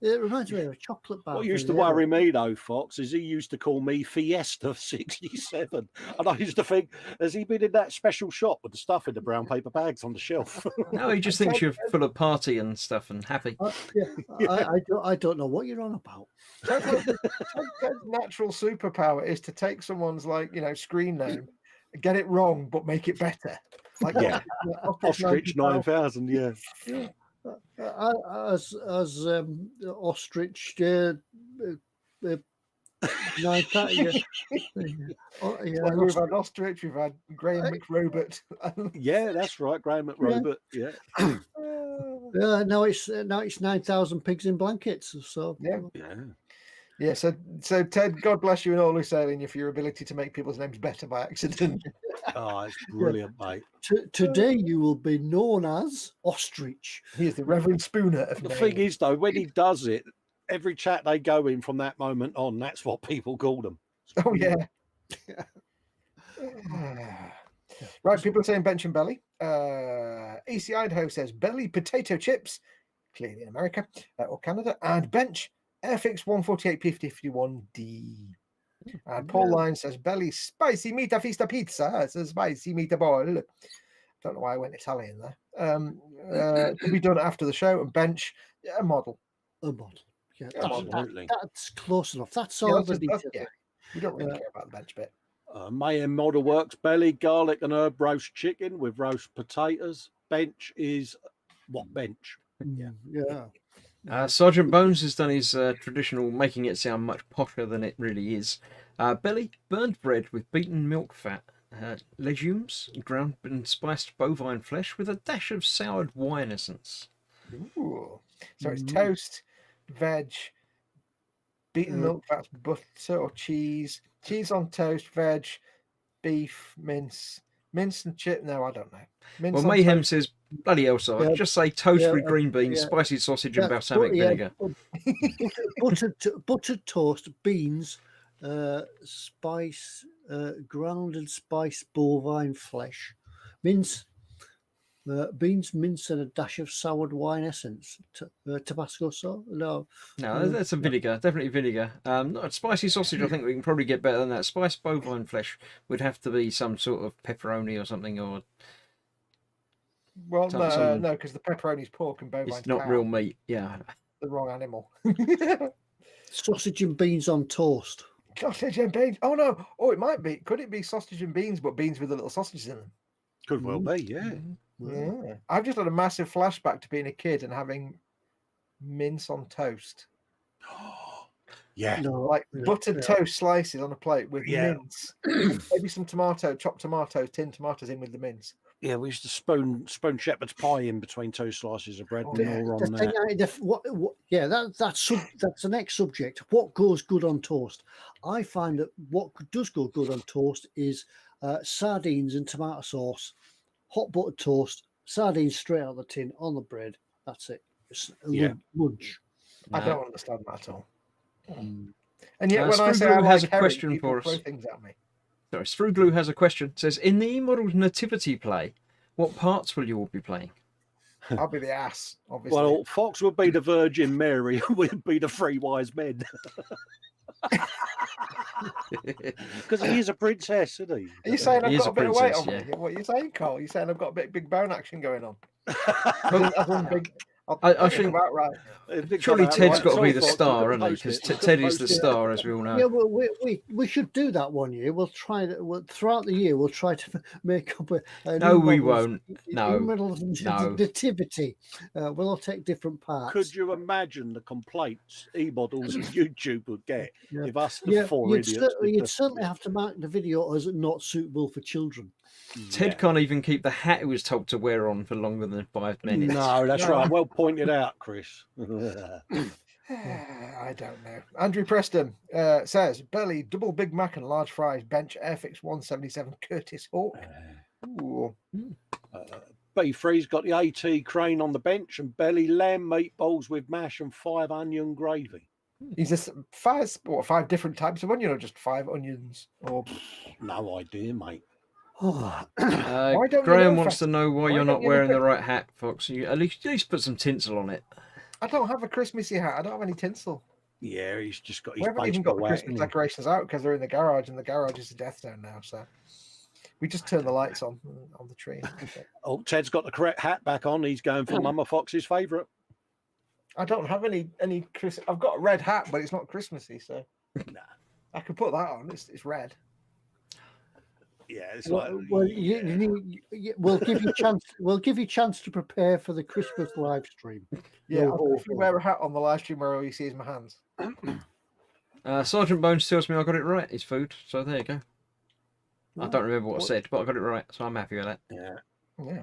It reminds me of a chocolate bar. What used to worry me though, Fox, is he used to call me Fiesta 67, and I used to think, has he been in that special shop with the stuff in the brown paper bags on the shelf? No, he just thinks you're full of party and stuff and happy. I don't know what you're on about. Ted's natural superpower is to take someone's screen name, get it wrong, but make it better. Like Ostrich 9000, yeah. As ostrich 9,000. We've had ostrich, we've had Graham McRobert. Yeah, that's right, Graham McRobert. Yeah. Now it's 9,000 pigs in blankets. So yeah. So Ted, God bless you and all who sailing you for your ability to make people's names better by accident. Oh, it's brilliant, mate. Today you will be known as Ostrich. He is the Reverend Spooner of The names. thing is, though, when he does it, every chat they go in from that moment on, that's what people call them. Oh yeah. Right, people are saying bench and belly. EC Idaho says belly potato chips, clearly in America or Canada, and bench Airfix 148P51D. And Paul Line says belly spicy meat fista pizza. It's a spicy meatball. Don't know why I went Italian there. To be done after the show. And bench a model. A model. Yeah, Absolutely. That's close enough. That's all the details. Yeah. You don't really care about the bench bit. Mayhem model works belly, garlic and herb roast chicken with roast potatoes. Bench is what bench? Yeah. Sergeant Bones has done his traditional, making it sound much posher than it really is. Belly, burned bread with beaten milk fat. Legumes, ground and spiced bovine flesh with a dash of soured wine essence. Ooh. So it's toast, veg, beaten milk fat, butter or cheese, cheese on toast, veg, beef, mince and chip. No, I don't know. Mince Mayhem says, bloody hell, Sarge, just say toast with green beans, spicy sausage and balsamic vinegar. Buttered toast, beans, spice, ground and spiced bovine flesh, mince, beans, mince, and a dash of soured wine essence. Tabasco sauce? No, that's a vinegar, definitely vinegar. Not spicy sausage. I think we can probably get better than that. Spiced bovine flesh would have to be some sort of pepperoni or something, or well, no, because the pepperoni's pork and bovine. It's not real meat. Yeah, the wrong animal. Sausage and beans on toast. Sausage and beans. Oh no! Oh, it might be. Could it be sausage and beans, but beans with the little sausages in them? Could well be. Yeah. Yeah. I've just had a massive flashback to being a kid and having mince on toast. Yeah. Like buttered toast slices on a plate with mince. Maybe some chopped tomatoes, tinned tomatoes in with the mince. Yeah, we used to spoon shepherd's pie in between two slices of bread and all on that. That's the next subject. What goes good on toast? I find that what does go good on toast is sardines and tomato sauce, hot buttered toast, sardines straight out of the tin on the bread. That's it. It's lunch. I don't understand that at all. And yet, when I say Screwglue has a herring, question for throw us. things at me. Sorry, Screwglue has a question. It says, in the eModels nativity play, what parts will you all be playing? I'll be the ass, obviously. Well, Fox would be the Virgin Mary, and we'd be the three wise men. Because he is a princess, isn't he? Are you saying I've got a bit of weight on yeah. me? What are you saying, Cole? You're saying I've got a bit big bone action going on? I think about right. surely Ted's got to be the Foxx, star, you hasn't couldn't he? post Because it. Ted is the Post it. star, as we all Yeah, know. well, we should do that one year. We'll try to throughout the year. We'll try to make up an No, we eModels- won't. No. eModels No. nativity. We'll all take different parts. Could you imagine the complaints eModels and YouTube would get Yeah. if us Yeah, four you'd, idiots? certainly, did you'd the- certainly have to mark the video as not suitable for children. Ted Yeah. can't even keep the hat he was told to wear on for longer than 5 minutes. No, that's No. right. Well pointed out, Chris. I don't know. Andrew Preston says belly, double Big Mac and large fries, bench Airfix 177 Curtis Hawk. Ooh. B3's got the AT crane on the bench and belly lamb meatballs with mash and 5 onion gravy. He's just five different types of onion or just 5 onions? Or No idea, mate. Oh, Why don't you Graham know, wants to know why why you're don't not you wearing look the right hat, Fox. You at least put some tinsel on it. I don't have a Christmassy hat. I don't have any tinsel. Yeah, he's just got We his haven't even got the baseball hat. Christmas decorations out because they're in the garage, and the garage is a death zone now. So we just turn the lights on the tree. Oh, Ted's got the correct hat back on. He's going for Mama Fox's favourite. I don't have any Chris. I've got a red hat, but it's not Christmassy, so Nah. I can put that on. It's red. Yeah, it's like well, we'll give you chance. We'll give you chance to prepare for the Christmas live stream. Yeah, No, if you wear a hat on the live stream where all you see is my hands. Sergeant Bones tells me I got it right. It's food, so there you go. I don't remember what I said, but I got it right, so I'm happy with that. yeah. Yeah.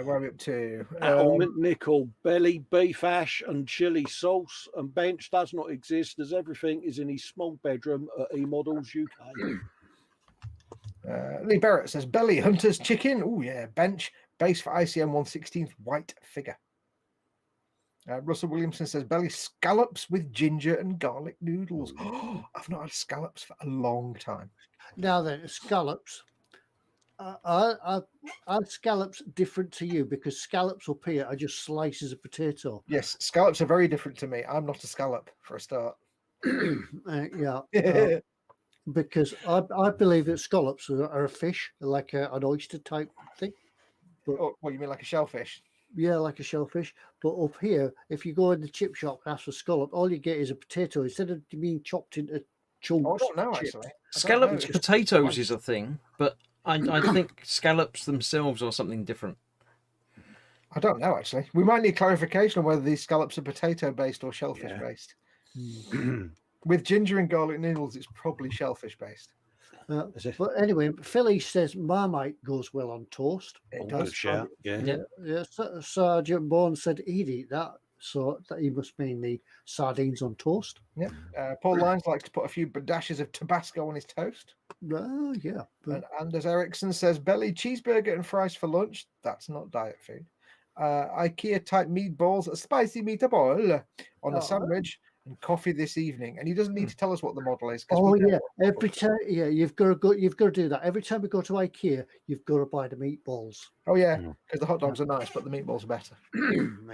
Where are we up to? Almond nickel, belly, beef ash, and chili sauce. And bench does not exist as everything is in his small bedroom at eModels UK. Lee Barrett says belly hunters chicken. Oh yeah, bench base for ICM 116th white figure. Russell Williamson says belly scallops with ginger and garlic noodles. I've not had scallops for a long time. Now then, scallops. Are scallops different to you? Because scallops up here are just slices of potato. Yes, scallops are very different to me. I'm not a scallop for a start. Yeah. Because I believe that scallops are a fish, like an oyster type thing. Oh, what you mean, like a shellfish? Yeah, like a shellfish. But up here, if you go in the chip shop and ask for scallop, all you get is a potato instead of being chopped into chunks. Oh, I don't know chips. actually. Scalloped potatoes is a thing, but I think scallops themselves are something different. I don't know actually. We might need clarification on whether these scallops are potato based or shellfish based. With ginger and garlic noodles, it's probably shellfish based. But anyway, Philly says Marmite goes well on toast. It Good does. shout. Yeah. Yeah, Sergeant Bourne said he'd eat that, so that he must mean the sardines on toast. Yep. Paul Lyons likes to put a few dashes of Tabasco on his toast. Oh, yeah. And Anders Eriksson says belly cheeseburger and fries for lunch. That's not diet food. IKEA type meatballs, a spicy meatball on a sandwich, and coffee this evening. And he doesn't need to tell us what the model is. Oh yeah, every time. Yeah, you've got to do that. Every time we go to IKEA, you've got to buy the meatballs. Oh yeah, because the hot dogs are nice, but the meatballs are better.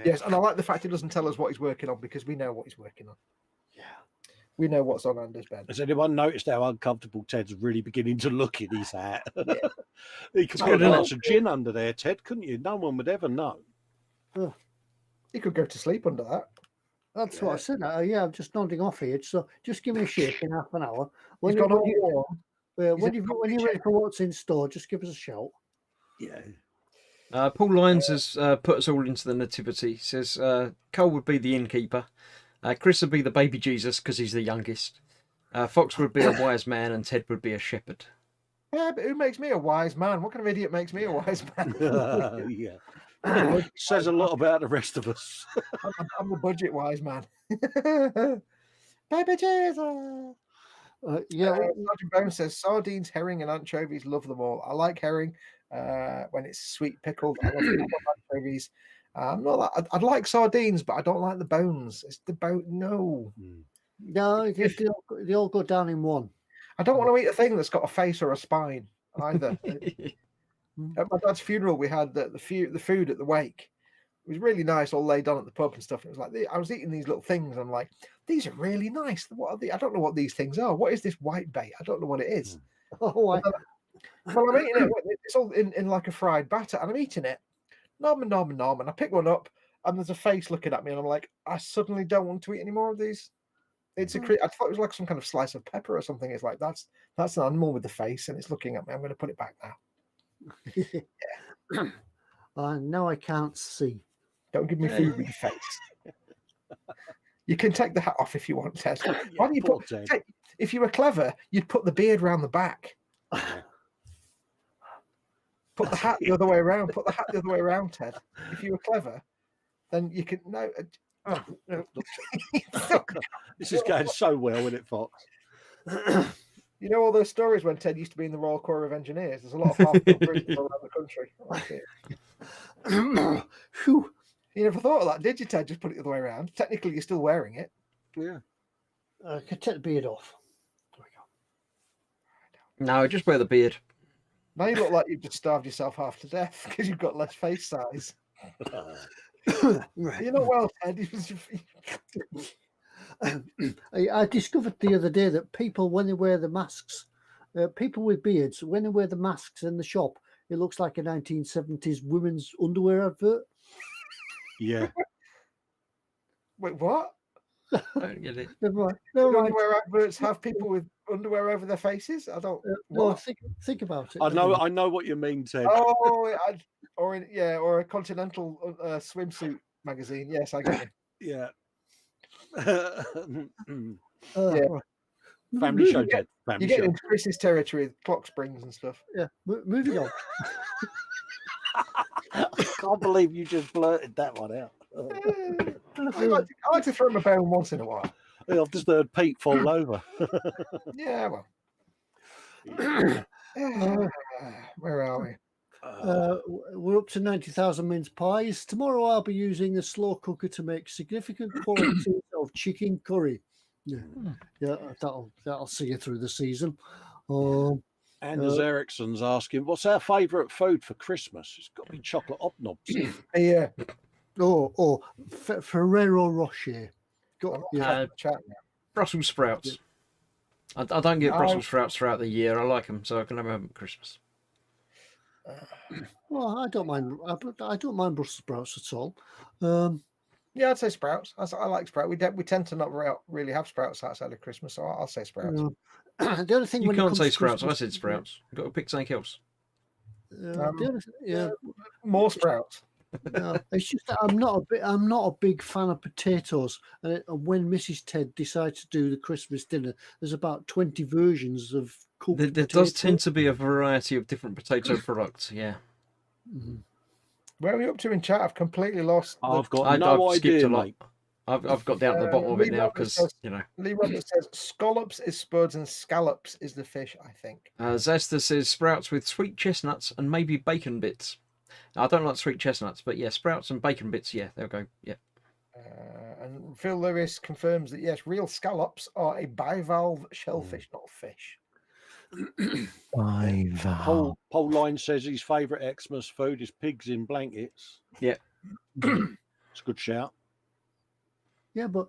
Yes, and I like the fact he doesn't tell us what he's working on because we know what he's working on. Yeah, we know what's on Anders' bed. Has anyone noticed how uncomfortable Ted's really beginning to look in his hat? Yeah. He could put a glass of gin under there, Ted, couldn't you? No one would ever know. He could go to sleep under that. That's what I said. Yeah, I'm just nodding off here. So just give me a shake in half an hour. When He's you're gone ready for what's in store, just give us a shout. Yeah. Paul Lyons has put us all into the nativity. He says Cole would be the innkeeper. Chris would be the baby Jesus because he's the youngest. Fox would be a wise man and Ted would be a shepherd. Yeah, but who makes me a wise man? What kind of idiot makes me a wise man? Yeah. Says a lot about the rest of us. I'm a budget wise man. Baby Jesus. Sergeant Bone says sardines, herring, and anchovies. Love them all. I like herring when it's sweet pickled. I love anchovies. I'm not that. I'd like sardines, but I don't like the bones. It's the bone. No. No, they all go down in one. I don't want to eat a thing that's got a face or a spine either. At my dad's funeral, we had the food at the wake. It was really nice, all laid on at the pub and stuff. It was like I was eating these little things. I'm like, these are really nice. What are they? I don't know what these things are. What is this white bait? I don't know what it is. Oh, well, I'm eating it. It's all in like a fried batter, and I'm eating it. Nom, and I pick one up, and there's a face looking at me, and I'm like, I suddenly don't want to eat any more of these. It's a I thought it was like some kind of slice of pepper or something. It's like that's an animal with the face, and it's looking at me. I'm going to put it back now. Now I can't see. Don't give me food with your face. You can take the hat off if you want, Ted. Why don't you poor Ted. if you were clever, you'd put the beard round the back. Put the hat the other way around. Put the hat the other way around, Ted. If you were clever, then you could no. This is going so well, isn't it, Fox? You know all those stories when Ted used to be in the Royal Corps of Engineers. There's a lot of half-built bridges all around the country. Like Phew. you never thought of that, did you, Ted? Just put it the other way around. Technically, you're still wearing it. Yeah. I could take the beard off. There we No, just wear the beard. Now you look like you've just starved yourself half to death because you've got less face size. go. Right. You're not well, Ted. I discovered the other day that people, when they wear the masks, people with beards, when they wear the masks in the shop, it looks like a 1970s women's underwear advert. Yeah. Wait, what? I don't get it. Never mind. Do Never mind. underwear adverts have people with underwear over their faces? I don't. No, What? think about it. I know what you mean, Ted. Oh, or a continental swimsuit magazine. Yes, I get it. Yeah. Yeah. Right. Family show, You get- Ted. You Family get show. into Chris's territory with clock springs and stuff. Yeah, moving on. I can't believe you just blurted that one out. I like to throw my bone once in a while. I've just heard Pete fall over. Yeah, well. Where are we? We're up to 90,000 mince pies. Tomorrow I'll be using a slow cooker to make significant quantities of chicken curry. Yeah, that'll see you through the season. Anders Ericsson's asking, what's our favourite food for Christmas? It's got to be chocolate obnobs. Yeah. Ferrero Rocher. Chat. Brussels sprouts. I don't get Brussels sprouts throughout the year. I like them, so I can have them at Christmas. Well, I don't mind. I don't mind Brussels sprouts at all. Yeah, I'd say sprouts. I like sprouts. We tend to not really have sprouts outside of Christmas, so I'll say sprouts. The other thing You when it can't comes say to sprouts. I Christmas- said sprouts. You've got to pick something else. More sprouts. No, it's just that I'm not a big fan of potatoes. And when Mrs. Ted decides to do the Christmas dinner, there's about 20 versions of cooked There potatoes. does tend to be a variety of different potato products. Yeah. Mhm. Where are we up to in chat? I've completely lost. I've got I've no skipped idea, a lot. mate. I've got down to the bottom of it Lee now Roberts because says- Lee Roberts says scallops is spuds and scallops is the fish, I think. Zesta says sprouts with sweet chestnuts and maybe bacon bits. I don't like sweet chestnuts, but yeah, sprouts and bacon bits. Yeah, they'll go. Yeah. And Phil Lewis confirms that yes, real scallops are a bivalve shellfish, not fish. Paul Line says his favourite Xmas food is pigs in blankets. Yeah. It's a good shout. Yeah, but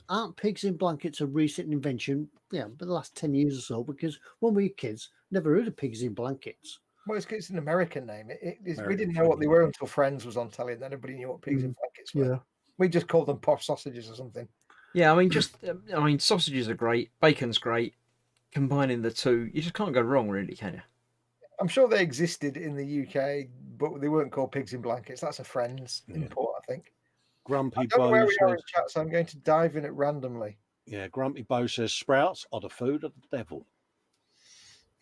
aren't pigs in blankets a recent invention? Yeah, but the last 10 years or so, because when we were kids, never heard of pigs in blankets. Well, it's an American name. We American didn't know what they were until Friends was on telly, and then everybody knew what pigs in blankets were. Yeah. We just called them posh sausages or something. Yeah, I mean, sausages are great. Bacon's great. Combining the two, you just can't go wrong, really, can you? I'm sure they existed in the UK, but they weren't called pigs in blankets. That's a Friends import, I think. Grumpy I don't know Bo where we are in says, chat, so I'm going to dive in it randomly. yeah, Grumpy Bo says sprouts are the food of the devil.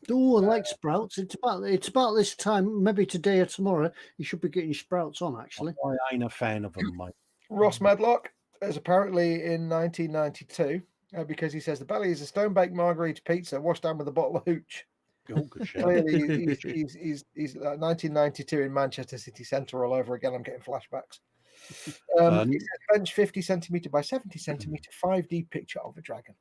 Oh, I like sprouts. It's about this time, maybe today or tomorrow. You should be getting sprouts on, actually. I ain't a fan of them, mate. Ross Medlock is apparently in 1992 because he says the belly is a stone-baked margarita pizza washed down with a bottle of hooch. Oh, good shout. Clearly, he's 1992 in Manchester City Centre all over again. I'm getting flashbacks. He says bench 50 centimetre by 70 centimetre 5D picture of a dragon.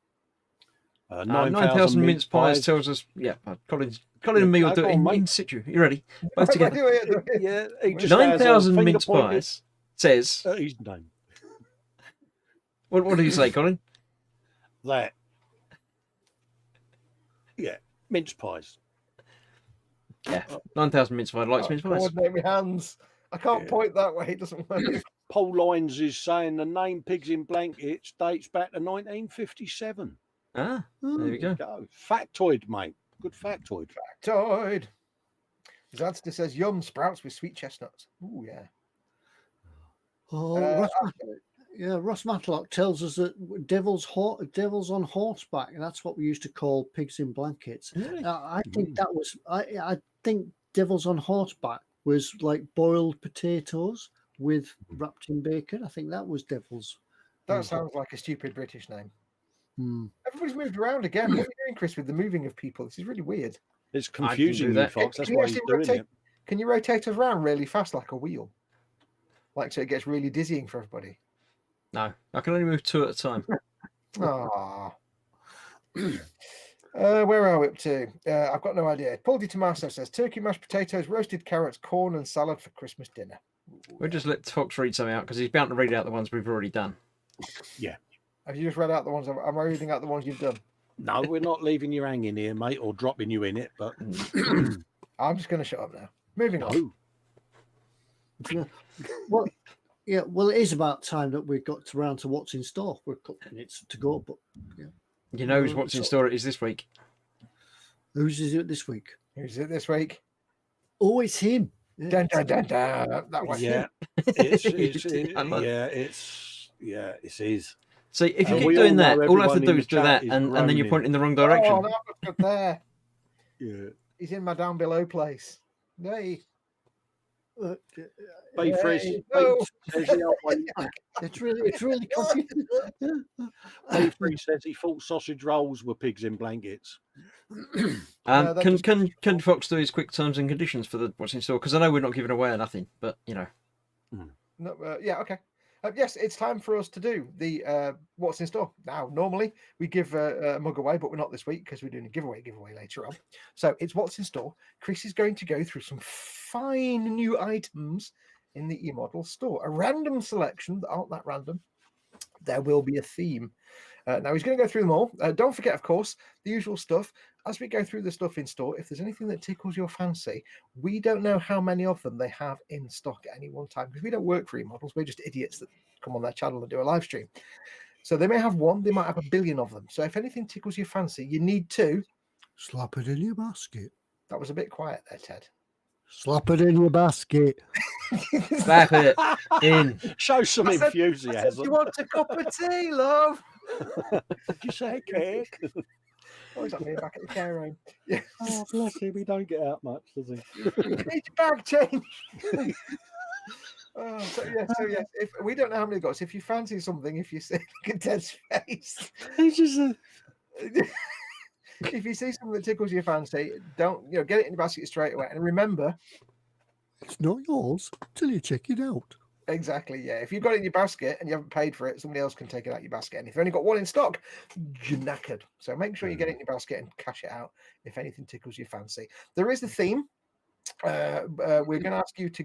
9,000 mince pies tells us, yeah, Colin and me will do it in situ. You ready? Both together. Yeah, he just has a 9,000 finger mince pointed pies says, at his name. what do you say, Colin? That. Yeah, mince pies. Yeah, 9,000 mince pies likes mince pies. Coordinate my hands. I can't point that way. It doesn't work. Paul Lines is saying the name Pigs in Blankets dates back to 1957. Ah, there we go. Factoid, mate. Good factoid. Factoid. Zadster says yum sprouts with sweet chestnuts. Ooh, yeah. Oh, Ross Matlock tells us that devils on horseback, and that's what we used to call pigs in blankets. Really? I think that was I think devils on horseback was like boiled potatoes with wrapped in bacon. I think that was devils. That sounds like a stupid British name. Hmm. Everybody's moved around again. What are you doing, Chris, with the moving of people? This is really weird. It's confusing you, that. Fox. That's Can you why he's actually doing rotate- it. Can you rotate us around really fast like a wheel? Like so it gets really dizzying for everybody. No, I can only move 2 at a time. Ah. Where are we up to? I've got no idea. Paul Di Tommaso says turkey, mashed potatoes, roasted carrots, corn, and salad for Christmas dinner. We'll just let Fox read some out because he's bound to read out the ones we've already done. Yeah. Have you just read out the ones? Am I reading out the ones you've done? No, we're not leaving you hanging here, mate, or dropping you in it, but I'm just going to shut up now. Moving on. Well, yeah. Well, it is about time that we got around to what's in store. We're a couple of minutes to go, but yeah. You know what's in store it is this week. Whose is it this week? Who's it this week? Oh, it's him. Dun, dun, dun, dun. That was yeah, it's his. See, if you And keep we doing all that, know all I have to everyone do in is the do that, chat is and then you groaning. point in the wrong direction. Oh, no, look there. Yeah. He's in my down below place. Hey. Beefree no. It's really confusing. says he thought sausage rolls were pigs in blankets. Can Fox do his quick terms and conditions for the what's in store? Because I know we're not giving away nothing, but you know. No, yeah, okay. Yes, it's time for us to do the what's in store. Now, normally we give a mug away, but we're not this week because we're doing a giveaway later on. So it's what's in store. Chris is going to go through some fine new items in the eModels store. A random selection that aren't that random. There will be a theme. Now he's going to go through them all. Don't forget, of course, the usual stuff. As we go through the stuff in store, if there's anything that tickles your fancy, we don't know how many of them they have in stock at any one time because we don't work for eModels. We're just idiots that come on their channel and do a live stream. So they may have one, they might have a billion of them. So if anything tickles your fancy, you need to slap it in your basket. That was a bit quiet there, Ted. Slap it in your basket. Slap it in. Show some enthusiasm. I said, you want a cup of tea, love? Did you say cake? Oh, he's not me back at the care home. Yeah. Oh, bless him. He don't get out much, does he? Need your bag change. So yes. If we don't know how many got, so if you fancy something, if you see look at Ted's face, He's just if you see something that tickles your fancy, don't get it in the basket straight away. And remember, it's not yours till you check it out. Exactly, yeah. If you've got it in your basket and you haven't paid for it, somebody else can take it out of your basket. And if you've only got one in stock, you're knackered. So make sure you get it in your basket and cash it out if anything tickles your fancy. There is the theme. We're going to ask you to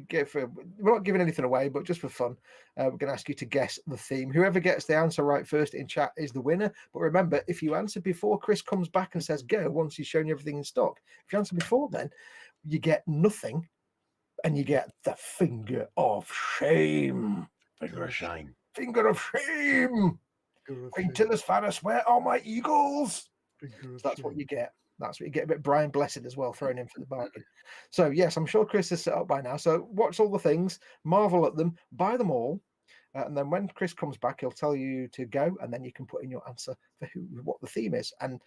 we're not giving anything away, but just for fun, we're going to ask you to guess the theme. Whoever gets the answer right first in chat is the winner. But remember, if you answer before Chris comes back and says go, once he's shown you everything in stock, if you answer before then, you get nothing. And you get the finger of shame. finger of shame. Finger of shame. Quintilis Faris, where are my eagles? So that's what you get. That's what you get. A bit Brian Blessed as well, thrown in for the bargain. So yes, I'm sure Chris is set up by now. So watch all the things, marvel at them, buy them all. And then when Chris comes back, he'll tell you to go, and then you can put in your answer for what the theme is. And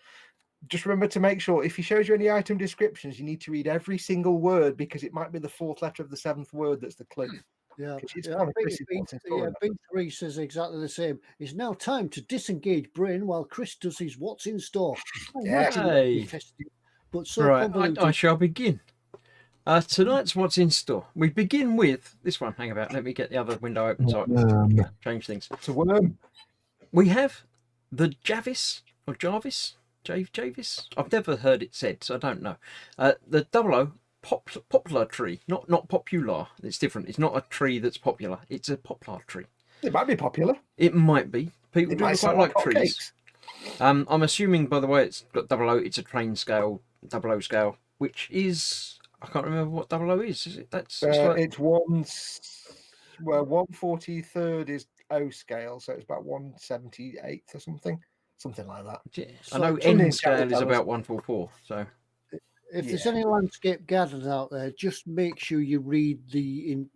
just remember to make sure if he shows you any item descriptions, you need to read every single word because it might be the fourth letter of the seventh word that's the clue. Yeah, B3 says exactly the same. It's now time to disengage brain while Chris does his what's in store. But so right, I shall begin. Tonight's what's in store. We begin with this one. Hang about. Let me get the other window open so I can change things. It's a worm. We have the Jarvis. I've never heard it said, so I don't know. The 00 poplar tree, not popular. It's different. It's not a tree that's popular. It's a poplar tree. It might be popular. It might be. People do quite like trees. I'm assuming, by the way, it's got 00. It's a train scale, 00 scale, which is I can't remember what 00 is. Is it? That's it's like, It's one. Well, 1/43 is O scale, so it's about 1/78 or something like that. I So know something N in scale is calipers. about 144. So if there's Yeah. any landscape gardeners out there, just make sure you read the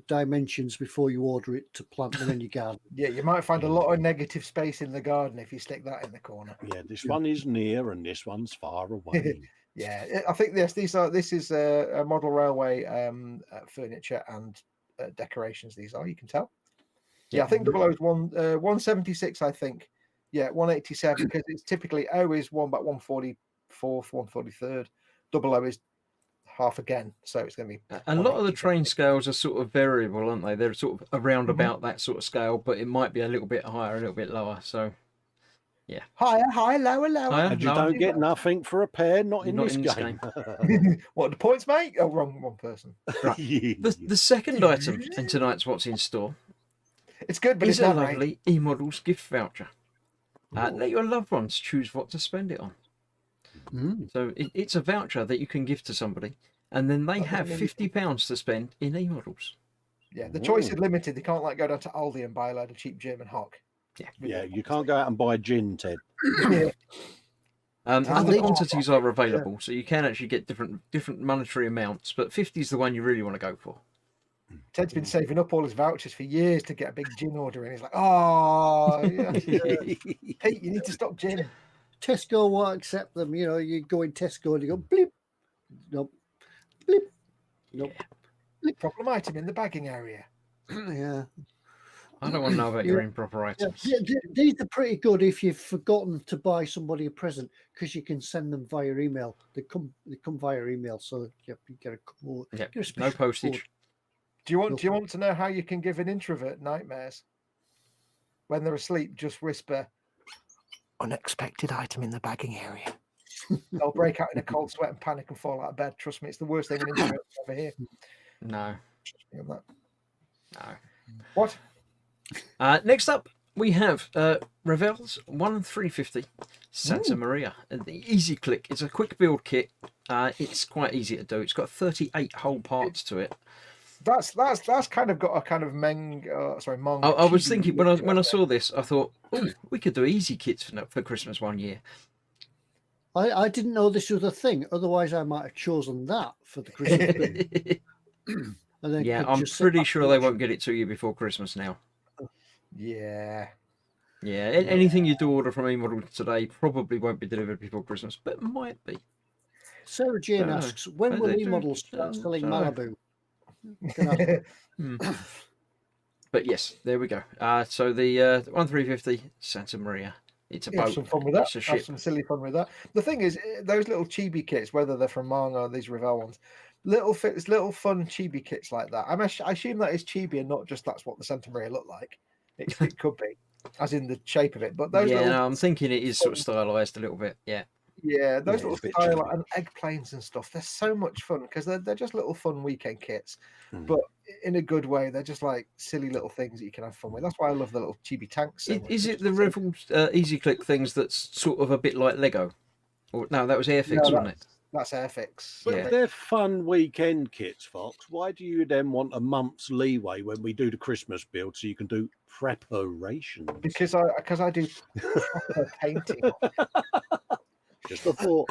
dimensions before you order it to plant them in your garden. Yeah, you might find a lot of negative space in the garden if you stick that in the corner. Yeah, this one is near and this one's far away. Yeah, I think this is a model railway furniture and decorations. These are, you can tell. Yeah, I think 00 is 176. I think. Yeah, 187 because it's typically O is about 144th, 143rd. 00 is half again, so it's going to be a lot of the 187. train scales are sort of variable, aren't they? They're sort of around Mhm. about that sort of scale, but it might be a little bit higher, a little bit lower. So Higher, lower. Higher? And you No. don't get nothing for a pair, not in Not this in this game. What are the points, mate? Oh, wrong person. the second item in tonight's What's in Store It's good, but is it's a not right. lovely eModels gift voucher. Let your loved ones choose what to spend it on. So it's a voucher that you can give to somebody, and then they have £50 to spend in eModels. Yeah, the choice is limited. They can't go down to Aldi and buy a load of cheap German hock. Yeah, you can't go out and buy gin, Ted. Other quantities are available, so you can actually get different monetary amounts, but 50 is the one you really want to go for. Ted's been saving up all his vouchers for years to get a big gin order, and he's like, "Oh, yeah, Pete, you need to stop gin." Tesco won't accept them. You know, you go in Tesco and you go blip, nope, blip, nope. Problem item in the bagging area. Yeah. I don't want to know about your improper items. These are pretty good if you've forgotten to buy somebody a present, because you can send them via email. They come via email, so you get a code. Yeah, Get a no special postage. code. Do you want to know how you can give an introvert nightmares? When they're asleep, just whisper, "Unexpected item in the bagging area." They'll break out in a cold sweat and panic and fall out of bed. Trust me, it's the worst thing an introvert will ever hear. No. No. What? Next up, we have Revell's 1350 Santa Maria. And the Easy Click. It's a quick build kit. It's quite easy to do. It's got 38 whole parts to it. That's kind of got a kind of Mong. I was thinking when I saw this, I thought, oh, we could do easy kits for Christmas one year. I didn't know this was a thing. Otherwise, I might have chosen that for the Christmas bit. And then Yeah, I'm pretty sure they won't get it to you before Christmas now. Yeah. Yeah, anything you do order from eModels today probably won't be delivered before Christmas, but it might be. Sarah Jane asks, when will eModels start selling Malibu? But yes, there we go. So the 1350 Santa Maria. It's a boat. Have some fun with that. It's a ship. Have some silly fun with that. The thing is, those little chibi kits, whether they're from Mong or these Revell ones, little fun chibi kits like that. I assume that is chibi and not just that's what the Santa Maria looked like. It could be, as in the shape of it. But those I'm thinking it is sort of stylized a little bit. Yeah. Yeah, those little style chibi. and egg planes and stuff. They're so much fun because they're just little fun weekend kits, but in a good way. They're just like silly little things that you can have fun with. That's why I love the little chibi tanks. So Is it the Revell's Easy Click things that's sort of a bit like Lego? Or no, that was Airfix, wasn't it? That's Airfix. But Yeah. they're fun weekend kits, Fox. Why do you then want a month's leeway when we do the Christmas build so you can do preparations? Because I do proper painting. Just a thought.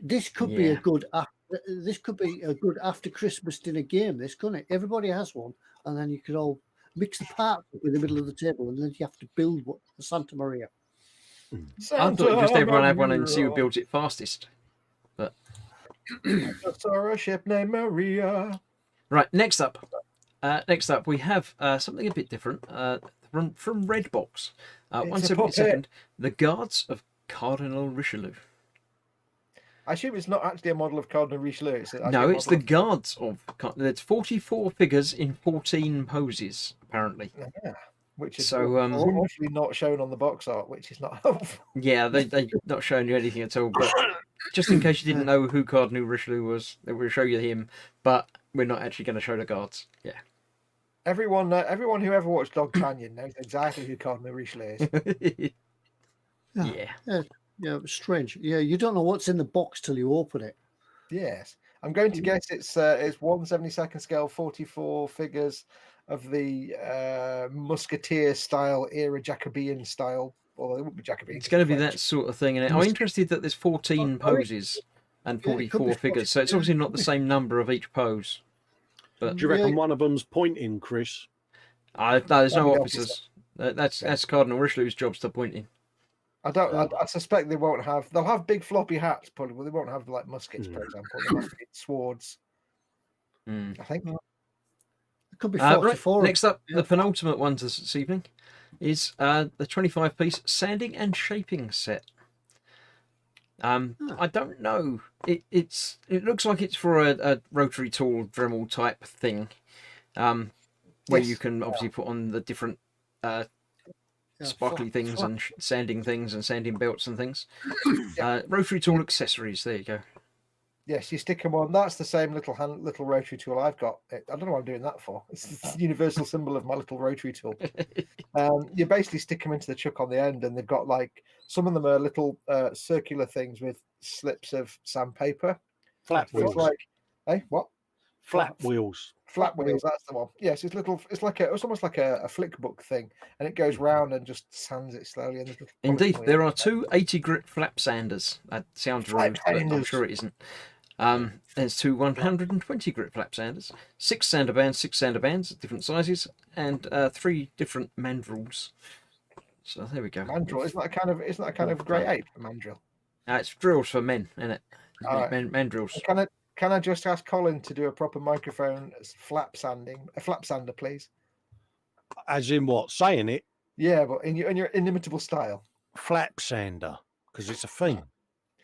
This could be a good. This could be a good after Christmas dinner game. This couldn't it? Everybody has one, and then you could all mix the parts up in the middle of the table, and then you have to build the Santa Maria. I thought just everyone had one and see who builds it fastest. But I saw a ship named Maria. right, next up we have something a bit different from Redbox. 172nd, The Guards of Cardinal Richelieu. I assume it's not actually a model of Cardinal Richelieu. It's the Guards of. There's 44 figures in 14 poses, apparently. Yeah, which is so obviously not shown on the box art, which is not helpful. Yeah, they're not showing you anything at all. But just in case you didn't know who Cardinal Richelieu was, we'll show you him. But we're not actually going to show the guards. Yeah. Everyone who ever watched Dog Canyon knows exactly who Cardinal Richelieu is. Yeah. Yeah, it was strange. Yeah, you don't know what's in the box till you open it. Yes, I'm going to guess it's 1/72 scale, 44 figures of the Musketeer style era, Jacobean style. Although it wouldn't be Jacobean. It's 'cause going to they're be that French. sort of thing. And I'm interested that there's 14 poses and Yeah, it could be 44 figures. So it's 44, obviously it not could the be- same number of each pose. But Do you reckon Yeah. one of them's pointing, Chris? no, there's no That'd be officers. That's Cardinal Richelieu's job's to point in. I suspect they won't have. They'll have big floppy hats, probably, but they won't have like muskets, for Mm. example. They might be swords. Mm. I think. It could be Right, 44. next up, Yeah. the penultimate one this evening is the 25-piece sanding and shaping set. I don't know. It looks like it's for a rotary tool Dremel type thing, where Yes. you can obviously put on the different Yeah, sparkly flat- things flat- and sanding things and sanding belts and things. Yeah. Rotary tool accessories. There you go. Yes, you stick them on. That's the same little rotary tool I've got. I don't know what I'm doing that for. It's the universal symbol of my little rotary tool. You basically stick them into the chuck on the end, and they've got like some of them are little circular things with slips of sandpaper. Flat So it's wheels. like, hey, what? Flat wheels. Flat wheels. That's the one. Yes, it's little. It's like it's almost like a flick book thing, and it goes round and just sands it slowly. And there's little Indeed, points on the there end. are two 80-grit flap sanders. That sounds Flap rude, but I'm sanders. sure it isn't. There's two 120 grit flap sanders, 6 sander bands, different sizes, and 3 different mandrels. So there we go. Mandrill. Isn't that a kind of grey ape? A mandrill. It's drills for men, isn't it? All right. Mandrels. Can I just ask Colin to do a proper microphone flap sander, please? As in what? Saying it? Yeah, but in your inimitable style. Flap sander. Because it's a thing.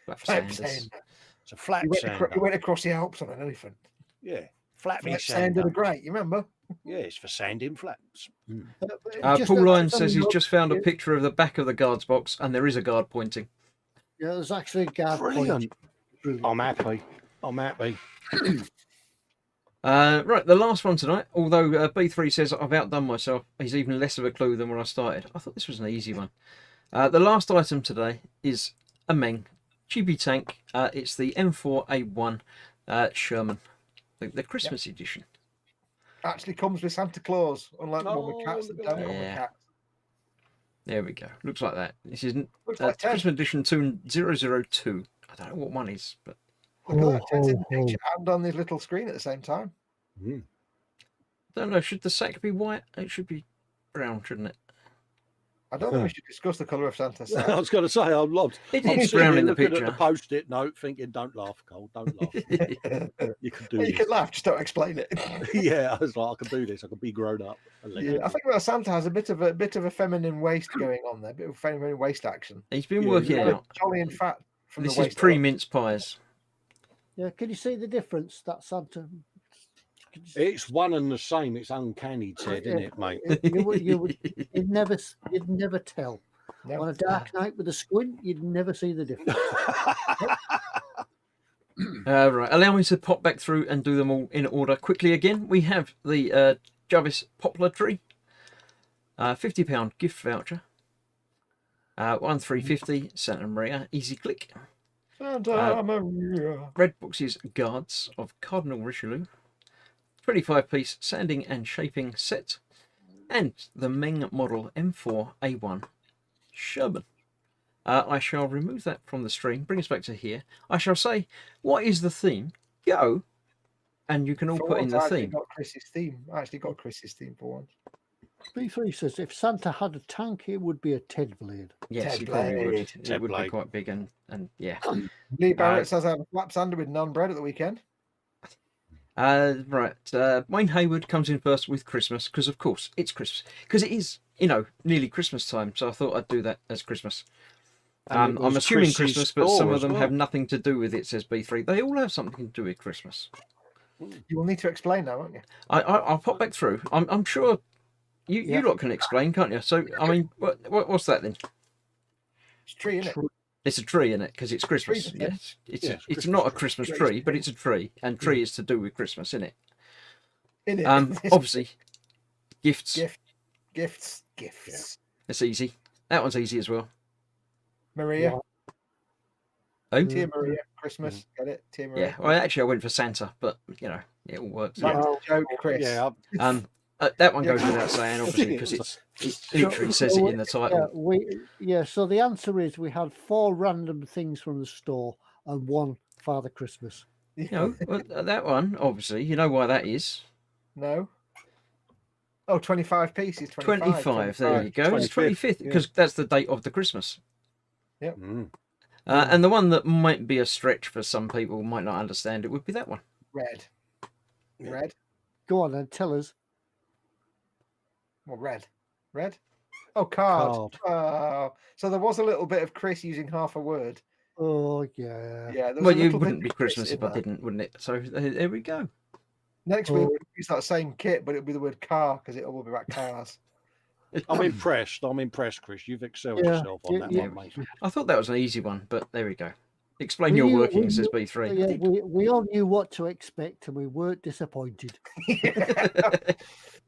Flap Flap sanders. sander. It's a flap He sander. went across the Alps on an elephant. Yeah. Flappy Flap sander. sander are great. You remember? Yeah, it's for sanding flaps. Mm. just Paul a- Lyons says he's just found a yeah, picture of the back of the guard's box, and there is a guard pointing. Yeah, there's actually a guard Brilliant. point. I'm happy. I'm happy. Right, the last one tonight, although B3 says I've outdone myself, he's even less of a clue than when I started. I thought this was an easy one. The last item today is a Meng Chibi tank. It's the M4A1 Sherman, the Christmas edition. Actually comes with Santa Claus, unlike the one with Oh, cats that look don't at come with that. cats. There we go. Looks like that. This is Looks like 10. Christmas edition 002. I don't know what one is, but Look at that. 10's in the picture and on this little screen at the same time. Mm. I don't know. Should the sack be white? It should be brown, shouldn't it? I don't think we should discuss the colour of Santa's I sack. was going to say, I'm lost. It I'm is sitting brown here in the looking at picture. the post-it note, thinking, "Don't laugh, Cole. Don't laugh. You can do You this." can laugh, just don't explain it. Yeah, I was like, I can do this. I can be grown up. And let Yeah, you I think that Santa has a bit of a feminine waist going on there, a bit of feminine waist action. He's been Yeah, working Kind out. of jolly and fat from This the is waist. pre-mince pies. Yeah, can you see the difference? That Santa. It's one and the same. It's uncanny, Ted, isn't it, mate? You'd never tell. No. On a dark night with a squint, you'd never see the difference. Right, allow me to pop back through and do them all in order quickly again. We have the Jarvis Poplar Tree, £50 gift voucher, 1350 Santa Maria Easy Click, Santa Maria. Red Box's Guards of Cardinal Richelieu, 25-piece sanding and shaping set, and the Meng model M4A1 Sherman. I shall remove that from the stream, bring us back to here. I shall say, what is the theme? Go, and you can all For put in once, the I actually theme. got Chris's theme. I actually got Chris's theme for once. B3 says if Santa had a tank, it would be a Ted Blade. Yes, Ted you probably would. Blade. It Ted would be Blade. quite big and yeah. Lee Barrett says I have a flap sander with none bread at the weekend. Right. Wayne Hayward comes in first with Christmas because, of course, it's Christmas. Because it is, nearly Christmas time. So I thought I'd do that as Christmas. And it I'm was assuming Chris's Christmas, but some store of as them well. have nothing to do with it, says B3. They all have something to do with Christmas. You will need to explain now, won't you? I'll pop back through. I'm sure you Yeah. lot can explain, can't you? So, I mean, what's that then? It's a tree, isn't it? It's a tree, isn't it? Because it's Christmas. Tree, yeah. Yes, it's Yeah, a, it's it's Christmas not a tree. Christmas Trees, tree, but yeah. it's a tree, and tree is to do with Christmas, isn't it? In it. Obviously, gifts. Gifts. It's easy. That one's easy as well. Maria. Oh, Tia Maria, Christmas. Get it? Tia Maria. yeah. Well, actually, I went for Santa, but you know, it all works. That's out. a joke, Chris. Yeah, That one goes without saying, obviously, because it literally says it in the title. So the answer is we had 4 random things from the store and 1 Father Christmas. You know, well, that one, obviously, you know why that is. No. Oh, 25 pieces. 25. There you go. It's 25th, because that's the date of the Christmas. Yep. And the one that might be a stretch for some people, might not understand it, would be that one. Red. Red. Go on and tell us. Well, red. Red? Oh, card. Card. Oh, so there was a little bit of Chris using half a word. Oh, yeah. Yeah. Well, it wouldn't be Christmas if I didn't, wouldn't it? So there we go. Next week, we'll use that same kit, but it'll be the word car because it will be about cars. I'm impressed, Chris. You've excelled yourself on that one, mate. I thought that was an easy one, but there we go. Explain your workings as B3. Yeah, we all knew what to expect and we weren't disappointed.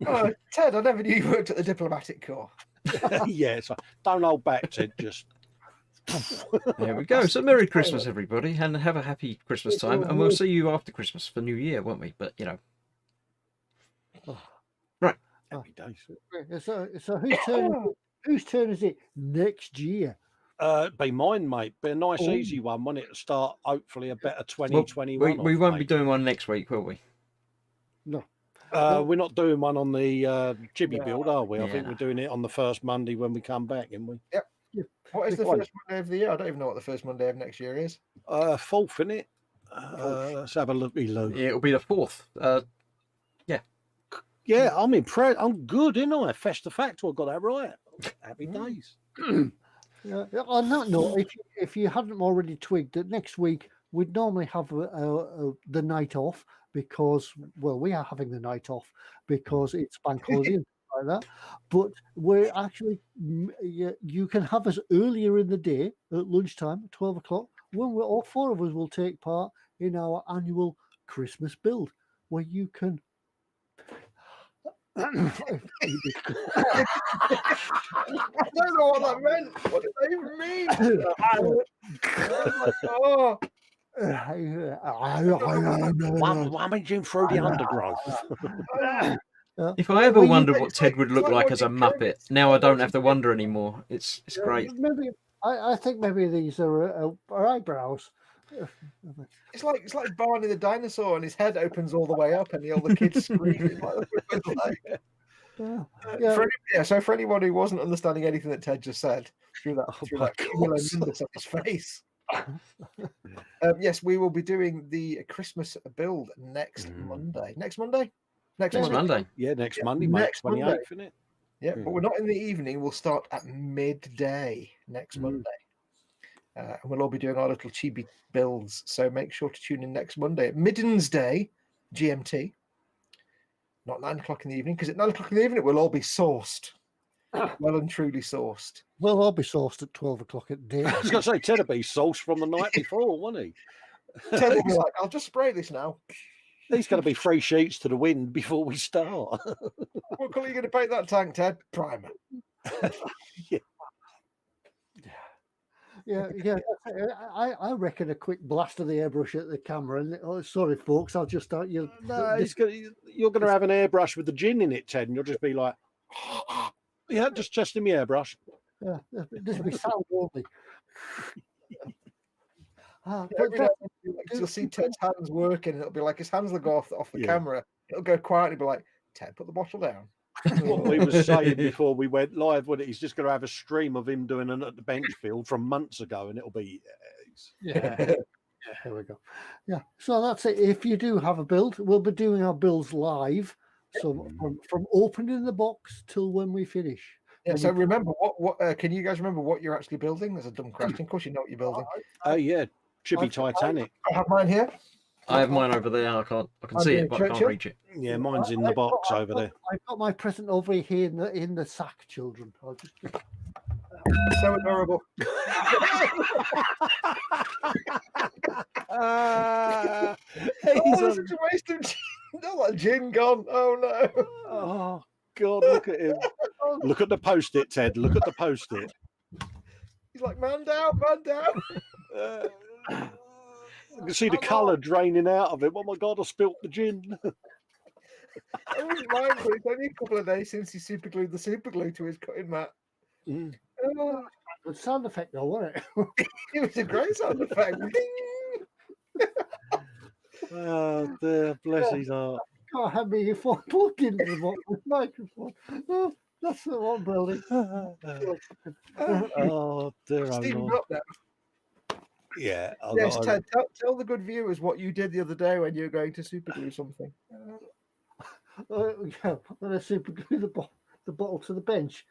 Oh, Ted, I never knew you worked at the diplomatic corps. Yeah, so don't hold back, Ted. Just there we go. So Merry Christmas, everybody, and have a happy Christmas time. And we'll see you after Christmas for New Year, won't we? But, you know. Right. Happy days. So whose turn is it next year? Be mine, mate. Be a nice, easy one, won't it? Start, hopefully, a better 2021. We won't be doing one next week, will we? No. We're not doing one on the Chibi build, are we? I think we're doing it on the first Monday when we come back, aren't we? Yep. What is the first Monday of the year? I don't even know what the first Monday of next year is. 4th, isn't it? Let's have a look. Yeah, it'll be the 4th. Yeah, I'm impressed. I'm good, ain't I? Festa Factor, I got that right. Happy days. On that note, if you hadn't already twigged that next week we'd normally have the night off because, well, we are having the night off because it's bank holiday and like that. But we're actually, you can have us earlier in the day at lunchtime, at 12 o'clock, when all 4 of us will take part in our annual Christmas build, where you can. I don't know what that meant. What did that even mean? Rummaging through the undergrowth. If I ever wondered what Ted would look like as a Muppet, now I don't have to wonder anymore. It's great. Maybe I think maybe these are eyebrows. It's like Barney the dinosaur, and his head opens all the way up, and all the kids scream. So for anyone who wasn't understanding anything that Ted just said, through that nimbus on his face. Yes, we will be doing the Christmas build next Monday. Next Monday. Yeah, next Monday, mate. 28th, isn't it? Yeah, but we're not in the evening. We'll start at midday next Monday. And we'll all be doing our little chibi builds. So make sure to tune in next Monday at Middens Day, GMT. Not 9 o'clock in the evening, because at 9 o'clock in the evening, it will all be sourced. Well and truly sourced. Well, I'll be sourced at 12 o'clock at day. I was going to say, Ted will be sourced from the night before, won't he? Ted will be like, I'll just spray this now. He's going to be 3 sheets to the wind before we start. What colour are you going to paint that tank, Ted? Primer. Yeah. I reckon a quick blast of the airbrush at the camera. And sorry, folks, I'll just start you. No, you're going to have an airbrush with the gin in it, Ted, and you'll just be like, yeah, just testing my airbrush. Yeah, this will be sound only. You'll see Ted's hands working, and it'll be like his hands will go off the camera. It'll go quietly, be like, Ted, put the bottle down. What we were saying before we went live, wasn't it? He's just going to have a stream of him doing it at the bench field from months ago, and it'll be here we go. Yeah, so that's it. If you do have a build, we'll be doing our builds live, so from opening the box till when we finish. Yeah. So remember, what can you guys remember what you're actually building? There's a dumb question. Of course, you know what you're building. Yeah, Chibi Titanic. I have mine here. I have mine over there. I can see it, but I can't reach it. Yeah, mine's in the box over there. I've got my present over here in the sack, children. I'll just... So adorable. He's such a waste of gin. Not that gin gone. Oh no. Oh God, look at him. Look at the post-it, Ted. Look at the post-it. He's like, man down. You can see the colour draining out of it. Oh my God, I spilt the gin. I wouldn't mind, but it's only a couple of days since he super glued the super glue to his cutting mat. Mm. Oh, Good sound effect, though, wasn't it? it was a great sound effect. Ding! Oh, dear, bless his heart. Can't have me phone plugged into the microphone. Oh, that's the one, Billy. Oh, dear, oh Steamed Lord. up now. Yeah. Yes, Ted, tell the good viewers what you did the other day when you were going to super glue something. Yeah, when I super glue the bottle to the bench.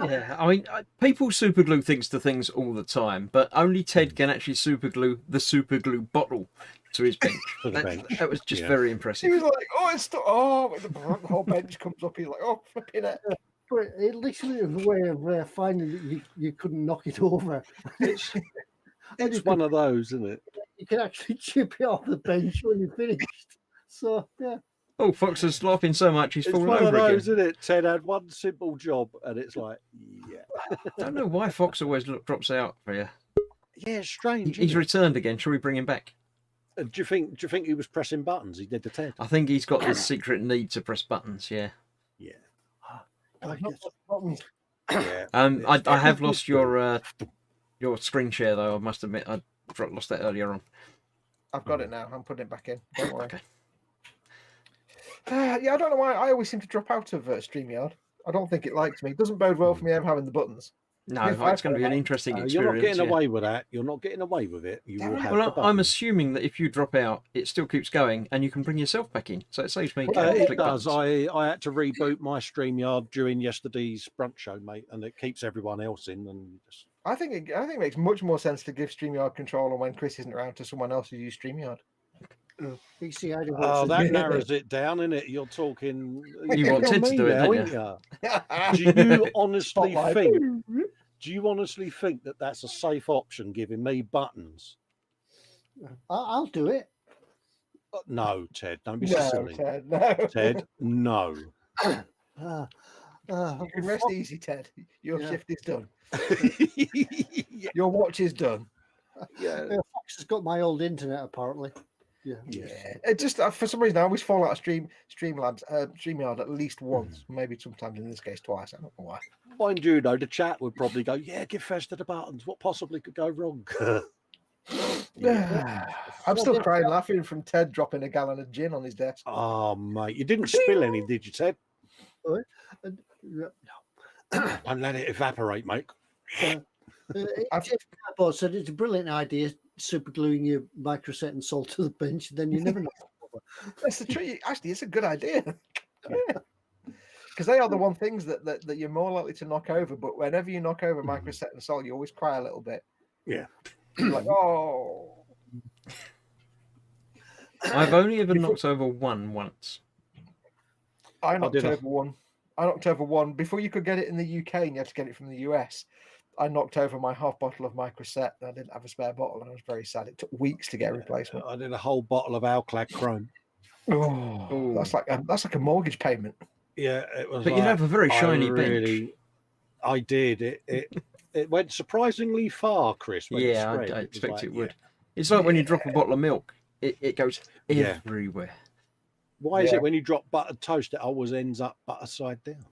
Yeah, I mean, people super glue things to things all the time, but only Ted can actually super glue the super glue bottle to his bench. To the bench, That was just yeah. very He impressive. was like, "Oh, it's still, oh!" The whole bench comes up. He's like, "Oh, flipping it!" But it literally was a way of finding that you couldn't knock it over. It's And you one of those, isn't it? you can actually chip it off the bench when you're finished. So, yeah. Oh, Fox is laughing so much he's It's fallen one of over again. those, isn't it? Ted had one simple job, and it's like, yeah. I don't know why Fox always drops out for you. Yeah, strange. He's isn't it? returned again. Shall we bring him back? Do you think he was pressing buttons? He did the Ted. I think he's got this secret need to press buttons. Yeah. Yeah. I Not guess. the buttons. Yeah. I have lost your screen share though. I must admit, I lost that earlier on. I've got it now. I'm putting it back in. Don't worry. Okay. Yeah, I don't know why I always seem to drop out of StreamYard. I don't think it likes me. It doesn't bode well for me ever having the buttons. No, If it's I- going to be an interesting experience. You're not getting yeah. away with that. You're not getting away with it. You will have Well, the I'm buttons. assuming that if you drop out, it still keeps going, and you can bring yourself back in. So it saves me. It click does. buttons. I had to reboot my StreamYard during yesterday's brunch show, mate, and it keeps everyone else in. And just... I think it makes much more sense to give StreamYard control on when Chris isn't around to someone else who uses StreamYard. You see, I don't Oh, know. that narrows it down, isn't it? You're talking. You want Ted to do it, don't you? Do you honestly Spotlight. think? Do you honestly think that that's a safe option, giving me buttons? I'll do it. No, Ted. Don't be No, silly. Ted, no. Ted, no. Uh, You can rest easy, Ted. Your Yeah. shift is done. Yeah. Your watch is done. Fox has got my old internet, apparently. Yeah. Yeah. It just for some reason I always fall out of StreamYard at least once, maybe sometimes in this case twice. I don't know why. Mind you, though, the chat would probably go, "Yeah, give Festa the buttons. What possibly could go wrong?" I'm still crying laughing from Ted dropping a gallon of gin on his desk. Oh, mate, you didn't spill any, did you, Ted? Yeah. Don't let it evaporate, mate. Jeff Cardboard said it's a brilliant idea, super gluing your microset and salt to the bench, then you never know. That's the truth. Actually, it's a good idea. Because they are the one things that you're more likely to knock over. But whenever you knock over microset and salt, you always cry a little bit. Yeah. You're like, oh. I've only ever knocked over one once. I knocked did I? over one. I knocked over one before you could get it in the UK, and you had to get it from the US. I knocked over my half bottle of microset, and I didn't have a spare bottle, and I was very sad. It took weeks to get a replacement. I did a whole bottle of Alclad Chrome. Oh, that's like a mortgage payment. Yeah, it was. But you'd have a very shiny bench. I did. It went surprisingly far, Chris. When Yeah, it spread. I It was expect like, it would. yeah. It's like when you drop a bottle of milk. It goes Yeah. everywhere. Why is Yeah. it when you drop buttered toast, it always ends up butter side down?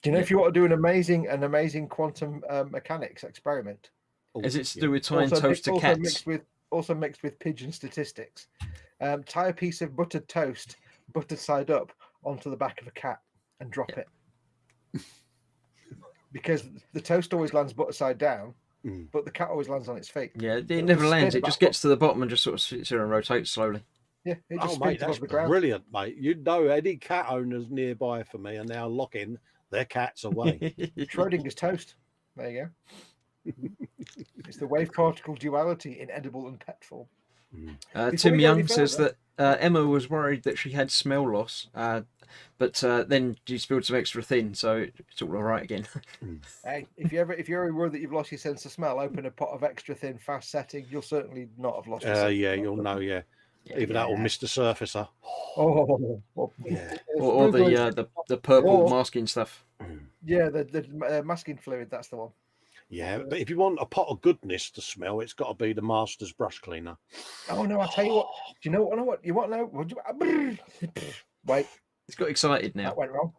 Do you know if you want to do an amazing quantum mechanics experiment? Is it to do with tying toast to also cats? mixed with pigeon statistics. Tie a piece of buttered toast, buttered side up, onto the back of a cat and drop it. Because the toast always lands butter side down, but the cat always lands on its feet. Yeah, it It'll never spin lands. It back just gets to the bottom and just sort of sits there and rotates slowly. Yeah, it just Oh, spins mate, that's above the ground. brilliant, mate. You know, any cat owners nearby for me are now locking their cats away. Schrodinger's toast. There you go. It's the wave particle duality in edible and pet form. Before Tim we go Young any says further- that Emma was worried that she had smell loss, but then she spilled some extra thin, so it's all right again. Hey, if you're ever worried that you've lost your sense of smell, open a pot of extra thin, fast setting. You'll certainly not have lost. Your sense of Yeah, smell. you'll know. Yeah, either that or Mr. Surfacer. Oh, Yeah, or the purple masking stuff. yeah, the masking fluid. That's the one. Yeah, but if you want a pot of goodness to smell, it's got to be the Master's brush cleaner. Oh no! I tell you what. Do you know what? You want to know? Wait, It's got excited now. that went wrong.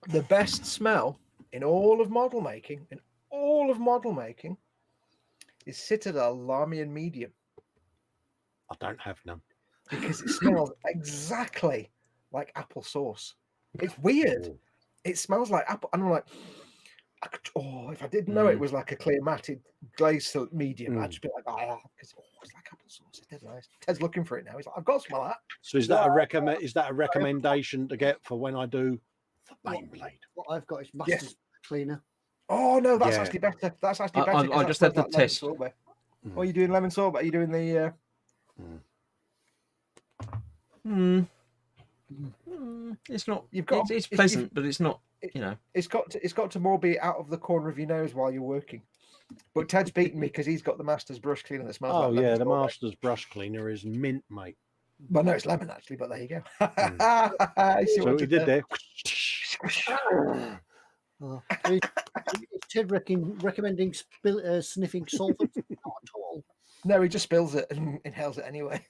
The best smell in all of model making, is Citadel Lamian Medium, I don't have none. because it smells exactly like apple sauce. It's weird. Oh. It smells like apple, and I'm like, if I didn't know it was like a clear matted glaze medium, I'd just be like, because it's like apple sauce. It's dead nice. Ted's looking for it now. He's like, I've got to smell that. So is that a recommend? Is that a recommendation to get for when I do Beyblade? What I've got is Master's cleaner. Oh no, that's Yeah. actually better. That's actually better. I 'cause just that had smells the like lemon test. sorbet. Oh, you doing lemon sorbet? Are you doing the? It's not. You've got. It's pleasant, but it's not. You know. It's got to more be out of the corner of your nose while you're working. But Ted's beaten me because he's got the Master's brush cleaner that smells Oh like lemon yeah, the sorbet. Master's brush cleaner is mint, mate. Well, no, it's lemon actually, but there you go. See So what what I he did there. Is Ted recommending sniffing solvent? Not at all. No, he just spills it and inhales it anyway.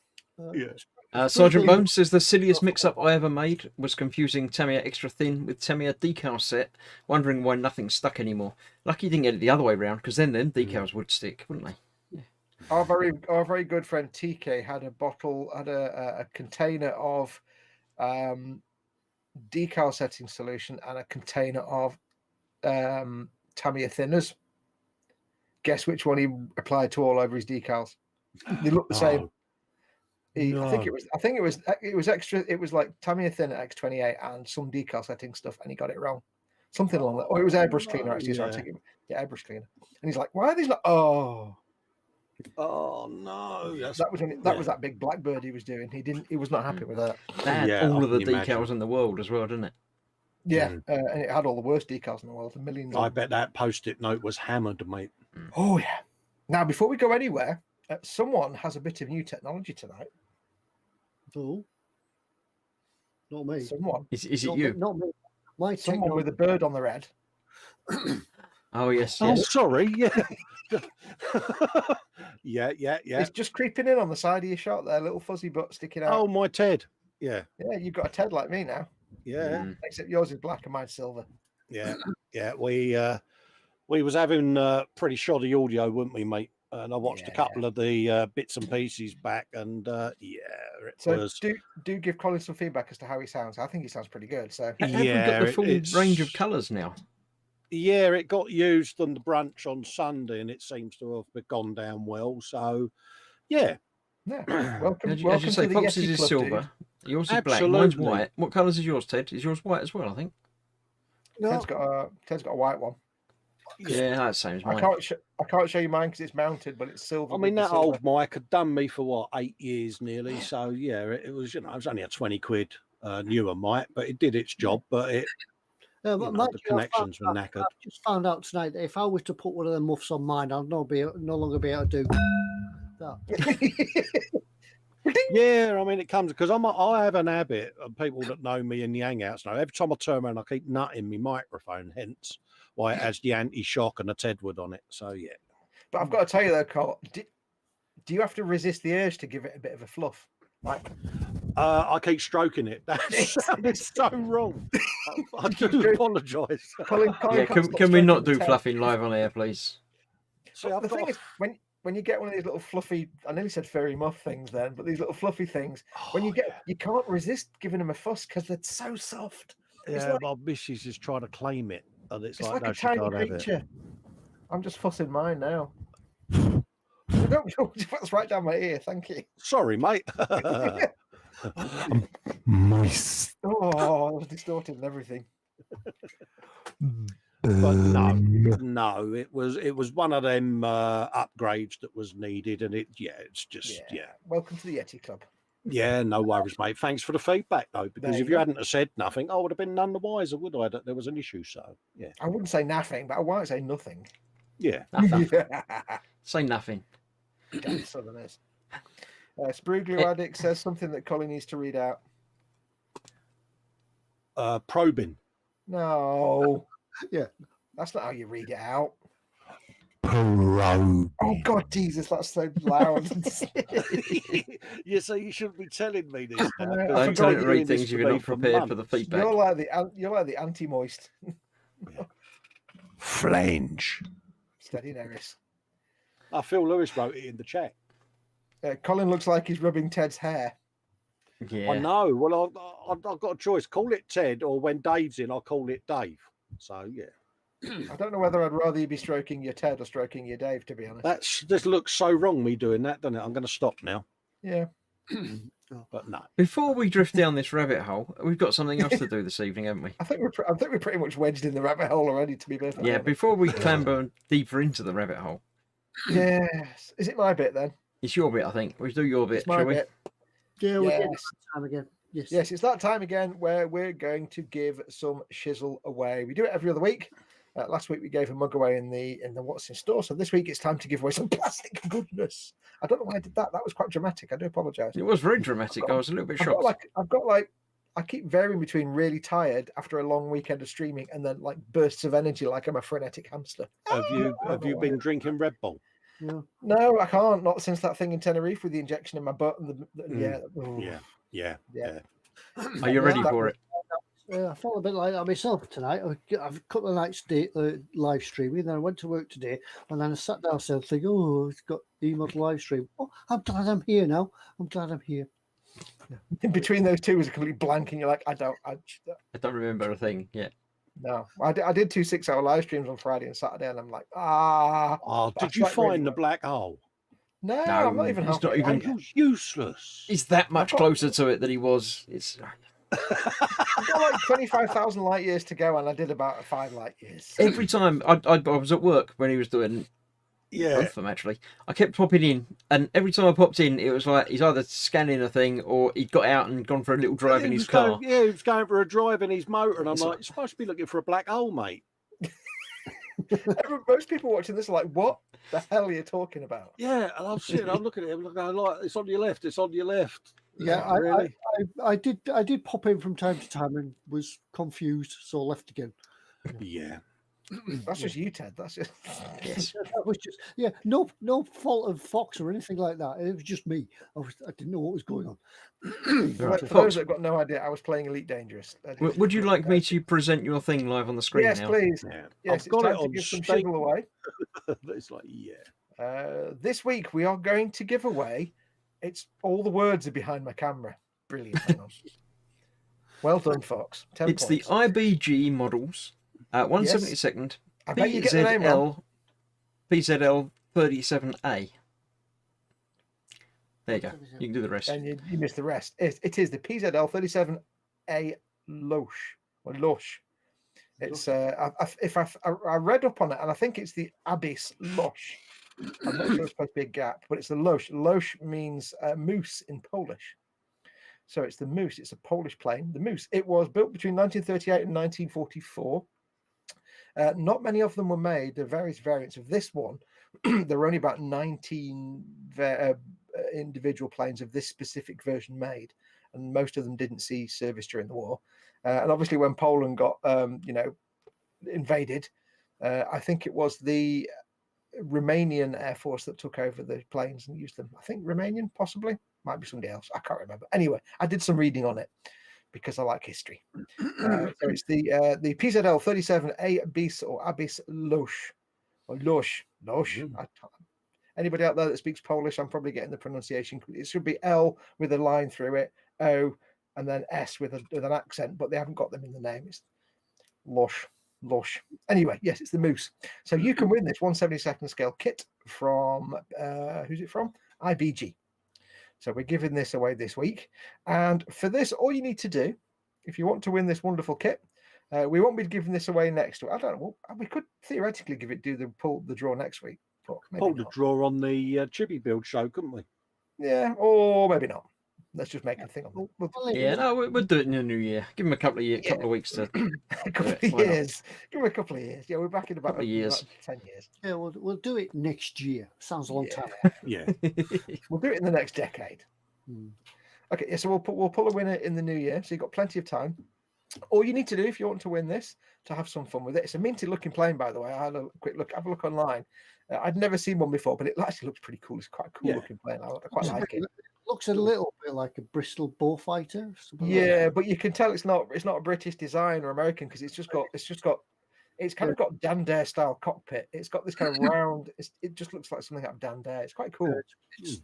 Sergeant Bones says the silliest mix-up I ever made was confusing Tamiya Extra Thin with Tamiya Decal Set, wondering why nothing stuck anymore. Lucky you didn't get it the other way round, because then decals would stick, wouldn't they? Our very good friend TK had a container of decal setting solution and a container of Tamiya thinners. Guess which one he applied to all over his decals? They look the same. Oh, I think it was extra. It was like Tamiya thinner X28 and some decal setting stuff, and he got it wrong. Something along that. Oh, it was airbrush cleaner actually. So I take it. Yeah, airbrush cleaner. And he's like, "Why are these like?" Oh no, that was when that was that big blackbird he was doing. He was not happy with that. That had Yeah, all I of the can decals imagine. in the world as well, didn't it? Yeah, and it had all the worst decals in the world, millions. I of them. bet that post-it note was hammered, mate. Oh yeah. Now, before we go anywhere, someone has a bit of new technology tonight. Oh, not me. Someone Is it Not you? Me, not me. My with a technology. bird on their head. Oh yes, Oh, yes. sorry. Yeah. yeah. It's just creeping in on the side of your shot there, little fuzzy butt sticking out. Oh, my Ted. Yeah. Yeah, you've got a Ted like me now, Yeah. except yours is black and mine's silver. Yeah. Yeah. We was having pretty shoddy audio, weren't we, mate? And I watched a couple of the bits and pieces back, and it So was. do give Colin some feedback as to how he sounds. I think he sounds pretty good. So Have we got the full range of colours now? Yeah, it got used on the brunch on Sunday, and it seems to have gone down well. So, yeah. welcome, As welcome you say, to the Fox's Yeti is Club, silver. dude. Yours is black. Mine's Absolutely. white. What colours is yours, Ted? Is yours white as well? I think. No, Ted's got a white one. Yeah, that's the same as I mine. can't show you mine because it's mounted, but it's silver. I with mean, the that silver. old mic had done me for what, 8 years nearly. So yeah, it was, it was only a 20 quid newer mic, but it did its job. But it, But the mind you, connections were knackered. I've just found out tonight that if I was to put one of the muffs on mine, I'll no longer be able to do that. Yeah, I mean, it comes because I have an habit of people that know me in the hangouts now. Every time I turn around, I keep nutting my microphone, hence why it has the anti-shock and a Tedwood on it. So yeah. But I've got to tell you though, Cole, do you have to resist the urge to give it a bit of a fluff? Like, I keep stroking it. That sounded so wrong. I do apologise. Colin Yeah, can't stop can we not stroking do the fluffing live on air, please? See, The thing is, when you get one of these little fluffy, I nearly said fairy muff things then, but these little fluffy things, when you can't resist giving them a fuss because they're so soft. Yeah, my missus is trying to claim it, and it's like, no, a she tiny can't have it. creature. I'm just fussing mine now. That's right down my ear. Thank you. Sorry, mate. Moist. Oh, I was distorted and everything. But no, it was one of them upgrades that was needed, and it's just Welcome to the Yeti Club. Yeah, no worries, mate. Thanks for the feedback though, because There if you you go. hadn't have said nothing, I would have been none the wiser, would I? That there was an issue. So yeah, I wouldn't say nothing, but I won't say nothing. yeah. Nothing. Say nothing. Southern is. Spruglu Addict says something that Colin needs to read out. Probing. No. Yeah. That's not how you read it out. Probing. Oh God, Jesus, that's so loud. Yeah, so you shouldn't be telling me this now. I 'cause forgot Don't tell him to you've been read doing this things to if you're me not for prepared for the months. feedback. You're like the anti-moist. Flange. Steady, Neris. I feel Lewis wrote it in the chat. Colin looks like he's rubbing Ted's hair. Yeah. I know. Well, I've got a choice. Call it Ted, or when Dave's in, I'll call it Dave. So yeah. I don't know whether I'd rather you be stroking your Ted or stroking your Dave, to be honest. This looks so wrong, me doing that, doesn't it? I'm going to stop now. Yeah. But no. Before we drift down this rabbit hole, we've got something else to do this evening, haven't we? I think we're pretty much wedged in the rabbit hole already, to be perfectly Yeah, honest. before we clamber deeper into the rabbit hole, Yes. Is it my bit then? it's your bit, I think. We do your bit, It's my shall we? bit. Yeah, we're getting Yes. that time again. Yes. Yes, it's that time again where we're going to give some shizzle away. We do it every other week. Last week we gave a mug away in the what's in store. So this week it's time to give away some plastic goodness. I don't know why I did that. That was quite dramatic. I do apologise. It was very dramatic. I was a little bit shocked. I keep varying between really tired after a long weekend of streaming and then like bursts of energy like I'm a frenetic hamster. Have you been drinking Red Bull? Yeah. No, I can't. Not since that thing in Tenerife with the injection in my butt and Yeah. Are you ready for it? I felt a bit like that myself tonight. I've a couple of nights live streaming, then I went to work today, and then I sat downstairs thinking, oh, it's got eModels live stream. Oh, I'm glad I'm here now. I'm glad I'm here. In between those two was a complete blank, and you're like, I don't remember a thing yet. No, I did 2 6-hour live streams on Friday and Saturday, and I'm like, Oh, did you find the black hole? No, No, I'm not even it's halfway not even- there. It was useless. He's that much closer to it than he was. It's I've got like 25,000 light years to go, and I did about 5 light years. every time I was at work when he was doing both of them actually. I kept popping in, and every time I popped in, it was like he's either scanning a thing or he'd got out and gone for a little drive in his car. He was going for a drive in his motor, and I'm like, you're supposed to be looking for a black hole, mate. Most people watching this are like, what the hell are you talking about? Yeah, and I'm looking at him, looking like, it's on your left, it's on your left. Yeah, Really? I did pop in from time to time and was confused, so left again. Yeah. That's just you, Ted. That's just Yes. That was just no fault of Foxx or anything like that. It was just me. I didn't know what was going on. Right, For Foxx, those that have got no idea, I was playing Elite Dangerous. would you like me to present your thing live on the screen Yes, now? please. Yeah. Yes, I've got it's it time to on give some stake. shizzle away. It's like, yeah. This week we are going to give away. It's all the words are behind my camera. Brilliant. Hang on. Well done, Fox. 10 It's points. the IBG models, 172nd I bet you get the name wrong. PZL 37A. There you go. You can do the rest. And you missed the rest. It is the PZL 37A Loche or Lush. It's I read up on it, and I think it's the Abyss Loche. I'm not sure it's supposed to be a gap, but it's the Loche. Loche means moose in Polish. So it's the moose. It's a Polish plane. The moose. It was built between 1938 and 1944. Not many of them were made. There are various variants of this one. There were only about 19 individual planes of this specific version made, and most of them didn't see service during the war. And obviously, when Poland got invaded, I think it was the Romanian Air Force that took over the planes and used them. I think Romanian, possibly, might be somebody else. I can't remember. Anyway, I did some reading on it because I like history. So it's the PZL 37A Abyss or Abyss Loche or Loche. Anybody out there that speaks Polish, I'm probably getting the pronunciation. It should be L with a line through it, O, and then S with an accent, but they haven't got them in the name. It's Loche. Anyway, yes, it's the moose. So you can win this 1/72nd scale kit from who's it from? IBG. So we're giving this away this week, and for this, all you need to do, if you want to win this wonderful kit, we won't be giving this away next week. I don't know. We could theoretically pull the draw next week. But maybe Pulled the not. draw on the Chibi Build show, couldn't we? Yeah, or maybe not. Let's just make a thing on it. Yeah, no, we'll do it in the new year. Give him a couple of weeks to. A couple of Why not? years. Give him a couple of years. Yeah, we're back in about Couple of years. about 10 years. Yeah, we'll do it next year. Sounds a long time. Yeah. We'll do it in the next decade. Hmm. Okay, yeah, so we'll pull a winner in the new year. So you've got plenty of time. All you need to do if you want to win this, to have some fun with it, it's a minty looking plane, by the way. I had a quick look, have a look online. I'd never seen one before, but it actually looks pretty cool. It's quite a cool looking plane. I quite like it. Looks a little bit like a Bristol bullfighter. Yeah, but you can tell it's not a British design or American, because it's kind of got Dan Dare style cockpit. It's got this kind of round. It just looks like something out of Dan Dare. It's quite cool. It's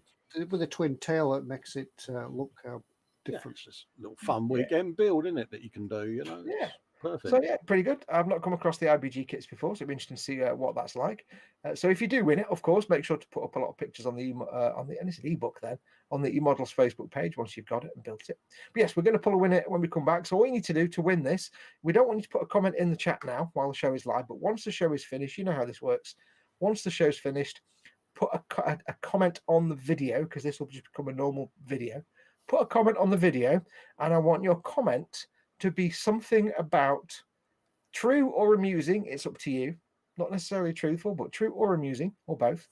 with a twin tail that makes it look different. It's just a little fun weekend build, isn't it, that you can do, Yeah. Perfect. So yeah, pretty good. I've not come across the IBG kits before, so it'll be interesting to see what that's like. So if you do win it, of course, make sure to put up a lot of pictures on the and it's an ebook then on the eModels Facebook page once you've got it and built it. But yes, we're going to pull a winner when we come back. So all you need to do to win this, we don't want you to put a comment in the chat now while the show is live, but once the show is finished, you know how this works. Once the show's finished, put a comment on the video, because this will just become a normal video. Put a comment on the video, and I want your comment to be something about true or amusing. It's up to you. Not necessarily truthful, but true or amusing, or both.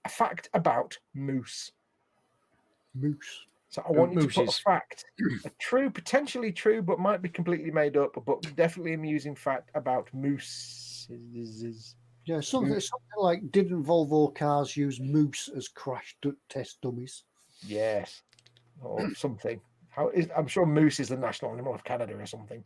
A fact about moose. Moose. So I want you to put a fact, a true, potentially true, but might be completely made up, but definitely amusing fact about moose. Yeah, something like, didn't Volvo cars use moose as crash test dummies? Yes, or something. I'm sure moose is the national animal of Canada or something.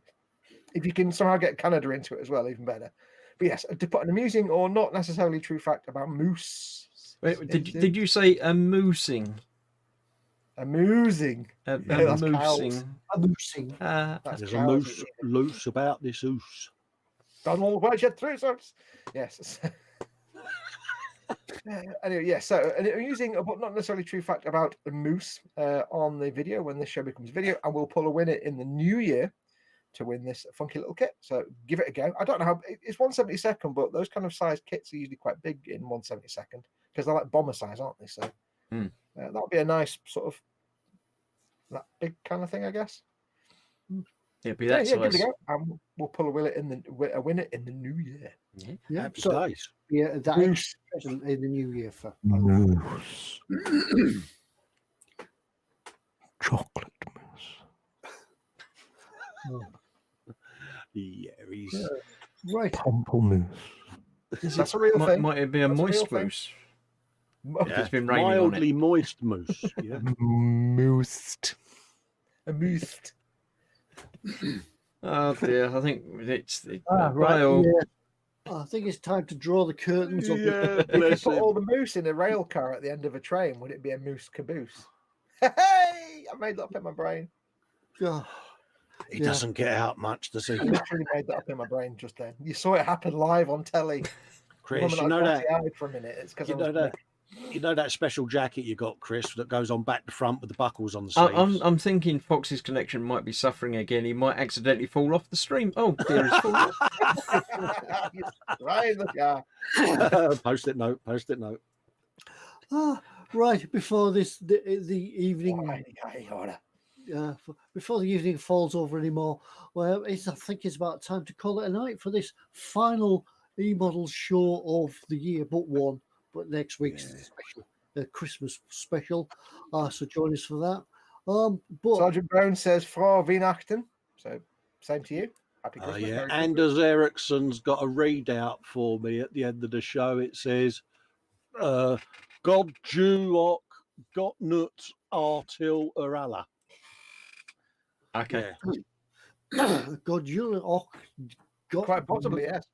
If you can somehow get Canada into it as well, even better. But yes, to put an amusing or not necessarily true fact about moose. Wait, did you say amusing? Amusing. Amusing. Amusing. There's a moose loose about this oose. Donald, where's your trousers? Yes. Anyway, yeah, so an amusing but not necessarily true fact about a moose on the video when this show becomes video, and we'll pull a winner in the new year to win this funky little kit. So give it a go. I don't know how it's 1/72, but those kind of size kits are usually quite big in 1/72 because they're like bomber size, aren't they? So that'll be a nice sort of that big kind of thing, I guess. It'd be that size. Give it a go. And we'll pull a winner in the new year. Yeah, Happy so, days. yeah, that is present in the new year for moose. Chocolate mousse. Yeah, he's right. Pamplemousse. That's a real thing. Might it be a moist moose? Yeah. It's been raining mildly on it. moist moose. Yeah. Moosed. A moosed. Oh dear, I think it's right. Yeah. I think it's time to draw the curtains. Yeah, if you put all the moose in a rail car at the end of a train, would it be a moose caboose? Hey, I made that up in my brain. He doesn't get out much, does he? I literally made that up in my brain just then. You saw it happen live on telly. Chris, you know that for a minute. It's because you know that special jacket you got, Chris, that goes on back to front with the buckles on the sleeves. I'm thinking Fox's connection might be suffering again. He might accidentally fall off the stream. Oh dear, he's fallen off. Right in the car. Post-it note. Right before the evening. Before the evening falls over anymore, well, I think it's about time to call it a night for this final eModels show of the year, but one. But next week's special, Christmas special. So join us for that. But Sergeant Brown says Frau Weihnachten. So same to you. Happy Christmas. Yeah. Anders Ericsson's got a readout for me at the end of the show. It says, God Julok got nuts artil urala. Okay. God Julok got quite possibly, yes.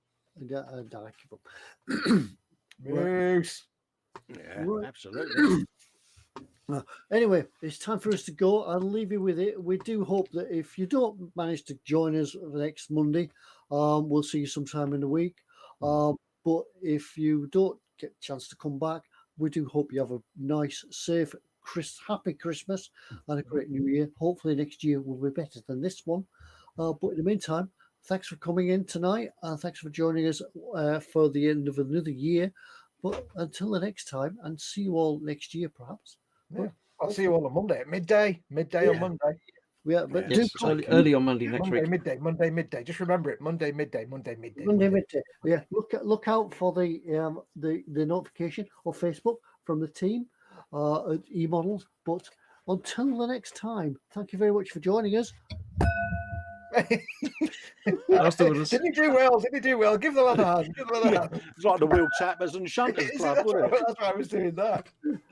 Moose. Yeah, absolutely. Anyway, it's time for us to go. I'll leave you with it. We do hope that if you don't manage to join us next Monday, we'll see you sometime in the week. But if you don't get a chance to come back, we do hope you have a nice, safe, happy Christmas and a great New Year. Hopefully next year will be better than this one. But in the meantime, thanks for coming in tonight, and thanks for joining us for the end of another year. But until the next time, and see you all next year, perhaps. Yeah. I'll see you all on Monday at midday on Monday. Yeah, but early on Monday next week. Monday midday. Just remember it. Monday midday. Yeah, look out for the notification on Facebook from the team at eModels. But until the next time, thank you very much for joining us. Afterwards, Did he do well? Did he do well? Give the lad a hand. Give the lad a hand. It's like the Wheel Tappers and Shunters Club, wasn't it? That's why I was doing that.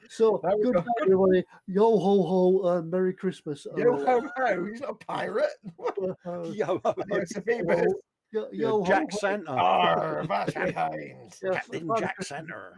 So There we good go. night, everybody. Yo ho ho, Merry Christmas. Yo ho ho, he's not a pirate. Yo, It's a female. yo ho Jack ho. Santa. Arr, Vasselheim. Yes, Captain fun- Jack Santa.